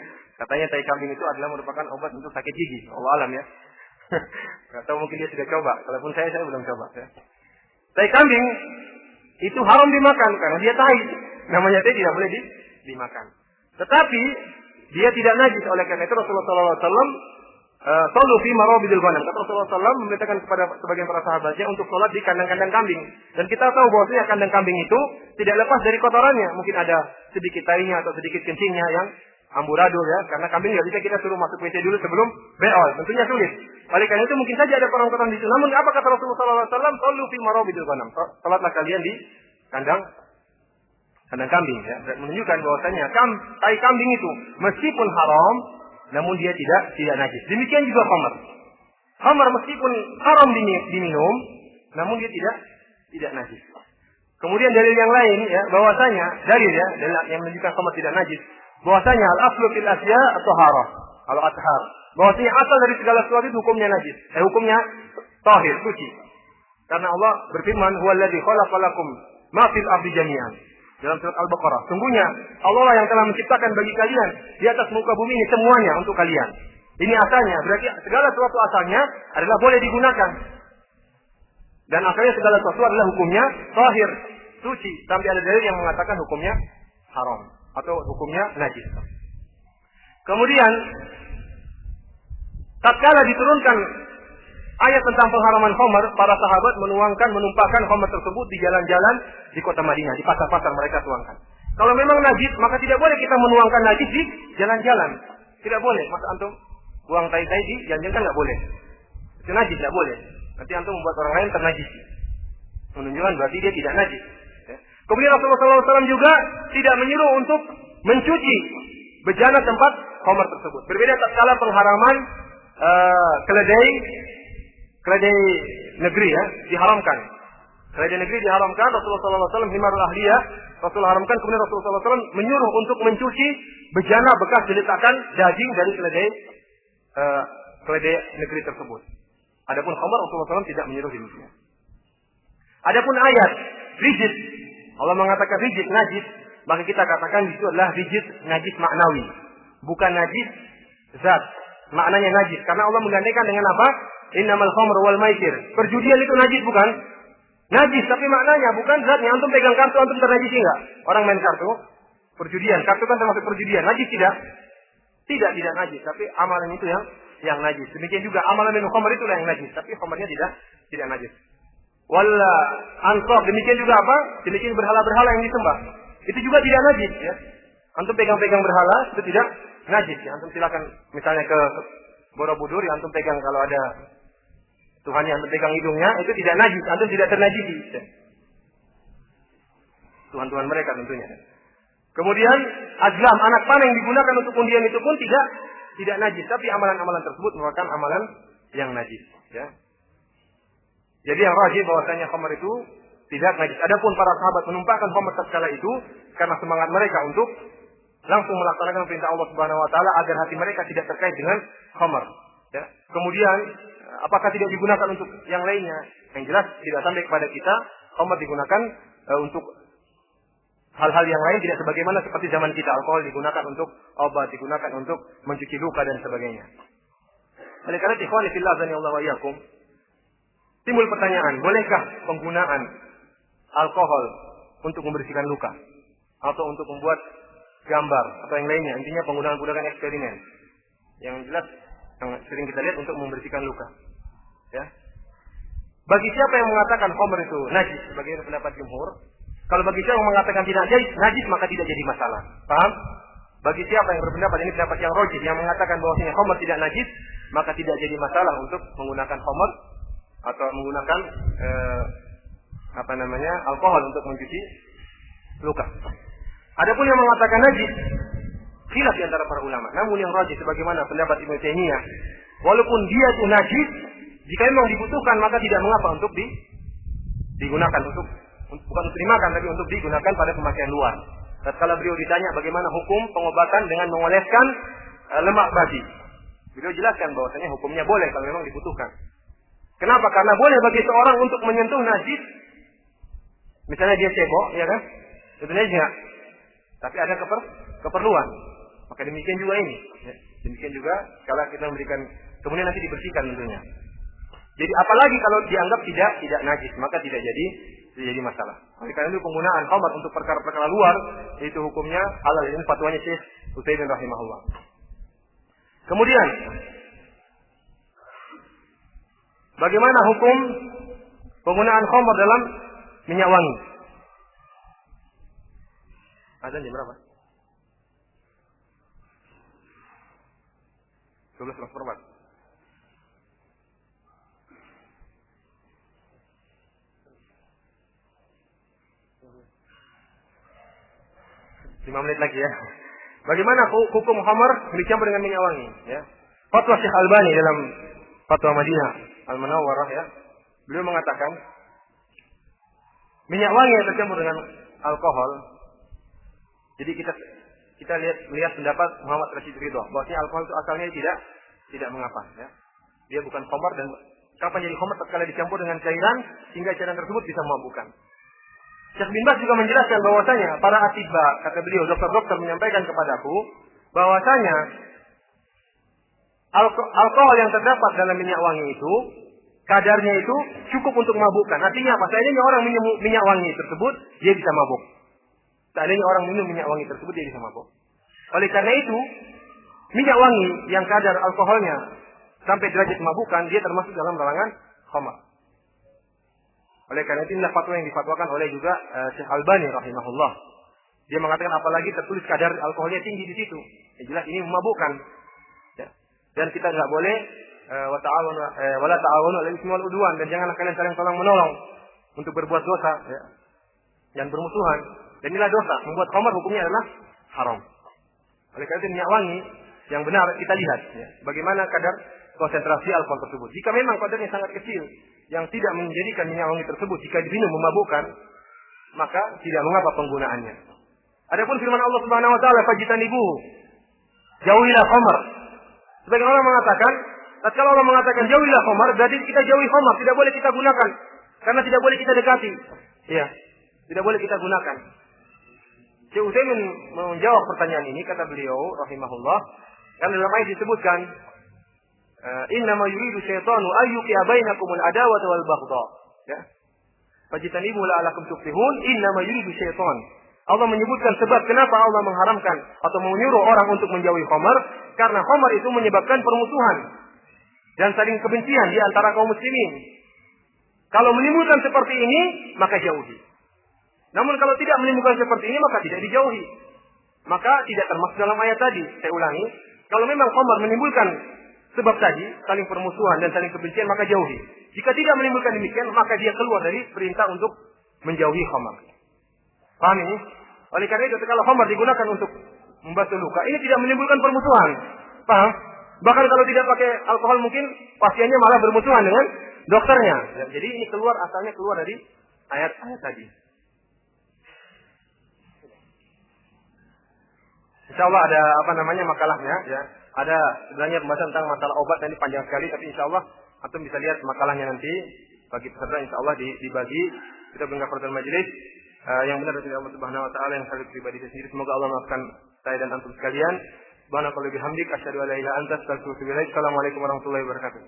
Katanya tai kambing itu adalah merupakan obat untuk sakit gigi. Allah alam, ya. Atau mungkin dia sudah coba. Kalaupun saya belum coba. Ya. Tai kambing itu haram dimakan karena dia tai. Namanya tai tidak boleh dimakan. Tetapi dia tidak najis. Oleh karena itu Rasulullah SAW sallu fi marabidil ghanam. Kata Rasulullah SAW memerintahkan kepada sebagian para sahabatnya untuk sholat di kandang-kandang kambing. Dan kita tahu bahwasanya kandang kambing itu tidak lepas dari kotorannya. Mungkin ada sedikit tainya atau sedikit kencingnya yang amburadul ya. Karena kambing nggak bisa kita suruh masuk WC dulu sebelum beol. Tentunya sulit. Oleh karena itu mungkin saja ada kotoran-kotoran di situ. Namun apa kata Rasulullah SAW? Sallu fi marabidil ghanam. Sholatlah kalian di kandang kambing ya. Menunjukkan bahwasanya tai kambing itu meskipun haram namun dia tidak najis. Demikian juga khamar. Khamar meskipun haram diminum namun dia tidak najis. Kemudian dalil yang lain ya bahwasanya dalil yang menunjukkan khamar tidak najis bahwasanya al-aslu fil asya at-taharah. Kalau athar bahwasanya asal dari segala sesuatu itu hukumnya najis. Hukumnya tahir, suci. Karena Allah berfirman huwallazi khalaqalakum ma fil ardi jami'an. Dalam surat Al-Baqarah. Sungguhnya Allah lah yang telah menciptakan bagi kalian di atas muka bumi ini semuanya untuk kalian. Ini asalnya. Berarti segala sesuatu asalnya adalah boleh digunakan. Dan asalnya segala sesuatu adalah hukumnya tahir, suci. Sampai ada dalil yang mengatakan hukumnya haram. Atau hukumnya najis. Kemudian tatkala diturunkan ayat tentang pengharaman khamar, para sahabat menumpahkan khamar tersebut di jalan-jalan di kota Madinah, di pasar-pasar mereka tuangkan. Kalau memang najis, maka tidak boleh kita menuangkan najis di jalan-jalan. Tidak boleh. Masa antum buang tai-tai di jalan-jalan kan nggak boleh. Itu najis, nggak boleh. Nanti antum membuat orang lain ternajis. Menunjukkan berarti dia tidak najis. Ya. Kemudian Rasulullah SAW juga tidak menyuruh untuk mencuci bejana tempat khamar tersebut. Berbeda tatkala pengharaman keledai negeri ya diharamkan. Keledai negeri diharamkan. Rasulullah SAW himarul ahliyah Rasulullah haramkan. Kemudian Rasulullah SAW menyuruh untuk mencuci bejana bekas diletakkan daging dari keledai negeri tersebut. Adapun khamar Rasulullah SAW tidak menyuruh demikian. Adapun ayat rijis, Allah mengatakan rijis najis, maka kita katakan itu adalah rijis najis maknawi, bukan najis zat. Maknanya najis karena Allah menggantikan dengan apa? Innamal khamr wal maisir. Perjudian itu najis bukan? Najis tapi maknanya bukan zatnya. Antum pegang kartu antum ternajis enggak? Orang main kartu, perjudian. Kartu kan termasuk perjudian. Najis tidak? Tidak najis, tapi amalan itu yang najis. Demikian juga amalan minum khamr itulah yang najis, tapi khamrnya tidak najis. Walla ansab, demikian juga apa? Demikian berhala-berhala yang disembah. Itu juga tidak najis ya. Antum pegang-pegang berhala itu tidak najis ya. Antum silakan misalnya ke Borobudur yang antum pegang kalau ada Tuhan yang antum pegang hidungnya itu tidak najis, antum tidak ternajisi. Ya. Tuhan-tuhan mereka tentunya. Kemudian azlam, anak panah yang digunakan untuk undian itu pun tidak najis, tapi amalan-amalan tersebut merupakan amalan yang najis ya. Jadi yang rajih bahwasanya khamar itu tidak najis. Adapun para sahabat menumpahkan khamar tatkala itu karena semangat mereka untuk langsung melaksanakan perintah Allah Subhanahu wa taala agar hati mereka tidak terkait dengan khamar. Ya. Kemudian apakah tidak digunakan untuk yang lainnya? Yang jelas tidak sampai kepada kita khamar digunakan untuk hal-hal yang lain tidak sebagaimana seperti zaman kita alkohol digunakan untuk obat, digunakan untuk mencuci luka dan sebagainya. Oleh karena itu ikhwani fillah azanillahu wa iyyakum, timbul pertanyaan, bolehkah penggunaan alkohol untuk membersihkan luka atau untuk membuat gambar atau yang lainnya, intinya penggunaan eksperimen. Yang jelas yang sering kita lihat untuk membersihkan luka. Ya. Bagi siapa yang mengatakan khamr itu najis sebagai pendapat jumhur, kalau bagi siapa yang mengatakan tidak najis maka tidak jadi masalah. Paham? Bagi siapa yang berpendapat ini pendapat yang rajih yang mengatakan bahwasanya khamr tidak najis, maka tidak jadi masalah untuk menggunakan khamr atau menggunakan alkohol untuk mencuci luka. Adapun yang mengatakan najis, khilaf di antara para ulama. Namun yang rajih sebagaimana pendapat Ibnu Taimiyah, walaupun dia itu najis, jika memang dibutuhkan maka tidak mengapa untuk digunakan bukan untuk dimakan tapi untuk digunakan pada pemakaian luar. Tatkala beliau ditanya bagaimana hukum pengobatan dengan mengoleskan lemak babi, beliau jelaskan bahwasanya hukumnya boleh kalau memang dibutuhkan. Kenapa? Karena boleh bagi seorang untuk menyentuh najis. Misalnya dia cebok, ya kan? Itu najis enggak? Tapi ada keperluan. Maka demikian juga ini. Ya. Demikian juga kalau kita memberikan, kemudian nanti dibersihkan tentunya. Jadi apalagi kalau dianggap tidak najis, maka tidak jadi masalah. Oleh karena itu penggunaan khamar untuk perkara-perkara luar itu hukumnya halal. Ini fatwanya Syekh Utsaimin rahimahullah. Kemudian bagaimana hukum penggunaan khamar dalam minyak wangi? Azan jam berapa? 12:04. 5 menit lagi ya. Bagaimana hukum khamar dicampur dengan minyak wangi? Ya. Fatwa Syekh Albani dalam Fatwa Madinah Al-Munawwarah ya. Beliau mengatakan minyak wangi yang tercampur dengan alkohol. Jadi kita lihat pendapat Muhammad Rashid Ridho bahwasanya alkohol itu asalnya tidak mengapa ya. Dia bukan khamar dan kapan jadi khamar tatkala dicampur dengan cairan sehingga cairan tersebut bisa memabukkan. Syekh bin Baz juga menjelaskan bahwasanya para atibba, kata beliau, dokter-dokter menyampaikan kepadaku bahwasanya alkohol yang terdapat dalam minyak wangi itu kadarnya itu cukup untuk memabukkan. Artinya apa? Seandainya orang minum minyak wangi tersebut, dia bisa mabuk. Seandainya orang minum minyak wangi tersebut, dia bisa mabuk. Oleh karena itu, minyak wangi yang kadar alkoholnya sampai derajat memabukkan, dia termasuk dalam larangan khamar. Oleh karena itu inilah fatwa yang difatwakan oleh juga Syekh Albani rahimahullah. Dia mengatakan apalagi tertulis kadar alkoholnya tinggi di situ. Ya, jelas ini memabukkan. Ya. Dan kita nggak boleh wala ta'awunu 'alal itsmi wal 'udwan, dan janganlah kalian saling tolong-menolong untuk berbuat dosa ya. Dan bermusuhan. Dan inilah dosa. Membuat khamar hukumnya adalah haram. Oleh karena itu minyak wangi yang benar kita lihat ya, bagaimana kadar konsentrasi alkohol tersebut. Jika memang kadarnya sangat kecil yang tidak menjadikan minyak wangi tersebut jika diminum memabukkan, maka tidak mengapa penggunaannya. Adapun firman Allah Subhanahu wa taala, fajtanibu, jauhilah khamar. Sebagian orang mengatakan, tatkala Allah mengatakan jauhilah khamar, berarti kita jauhi khamar, tidak boleh kita gunakan karena tidak boleh kita dekati. Iya, tidak boleh kita gunakan. Syekh Utsaimin menjawab pertanyaan ini, kata beliau rahimahullah, karena dalam ayat disebutkan innama yuridu syaitanu ayyuqi'a bainakumul adawata wal baghdha. Ya. Fajtanibu la'allakum tuflihun, innama yuridu syaitan. Allah menyebutkan sebab kenapa Allah mengharamkan atau menyuruh orang untuk menjauhi khamar, karena khamar itu menyebabkan permusuhan dan saling kebencian di antara kaum muslimin. Kalau menimbulkan seperti ini, maka jauhi. Namun kalau tidak menimbulkan seperti ini, maka tidak dijauhi. Maka tidak termasuk dalam ayat tadi. Saya ulangi, kalau memang khamar menimbulkan sebab tadi, saling permusuhan dan saling kebencian, maka jauhi. Jika tidak menimbulkan demikian, maka dia keluar dari perintah untuk menjauhi khamar. Paham ini? Oleh karena itu, kalau khamar digunakan untuk membasuh luka, ini tidak menimbulkan permusuhan. Paham? Bahkan kalau tidak pakai alkohol, mungkin pasiennya malah bermusuhan dengan dokternya. Jadi ini asalnya keluar dari ayat-ayat tadi. Insya Allah ada makalahnya ya. Ada sebenarnya pembahasan tentang masalah obat, nanti panjang sekali, tapi insya Allah antum bisa lihat makalahnya nanti bagi peserta, insya Allah dibagi. Kita berikan pertemuan majelis yang benar dari Allah Subhanahu Wa Taala, yang saya pribadi sendiri. Semoga Allah maafkan saya dan antum sekalian. Subhanakallahumma bihamdik asyhadu an la ilaha illa anta astaghfiruka wa atubu ilaik. Assalamualaikum warahmatullahi wabarakatuh.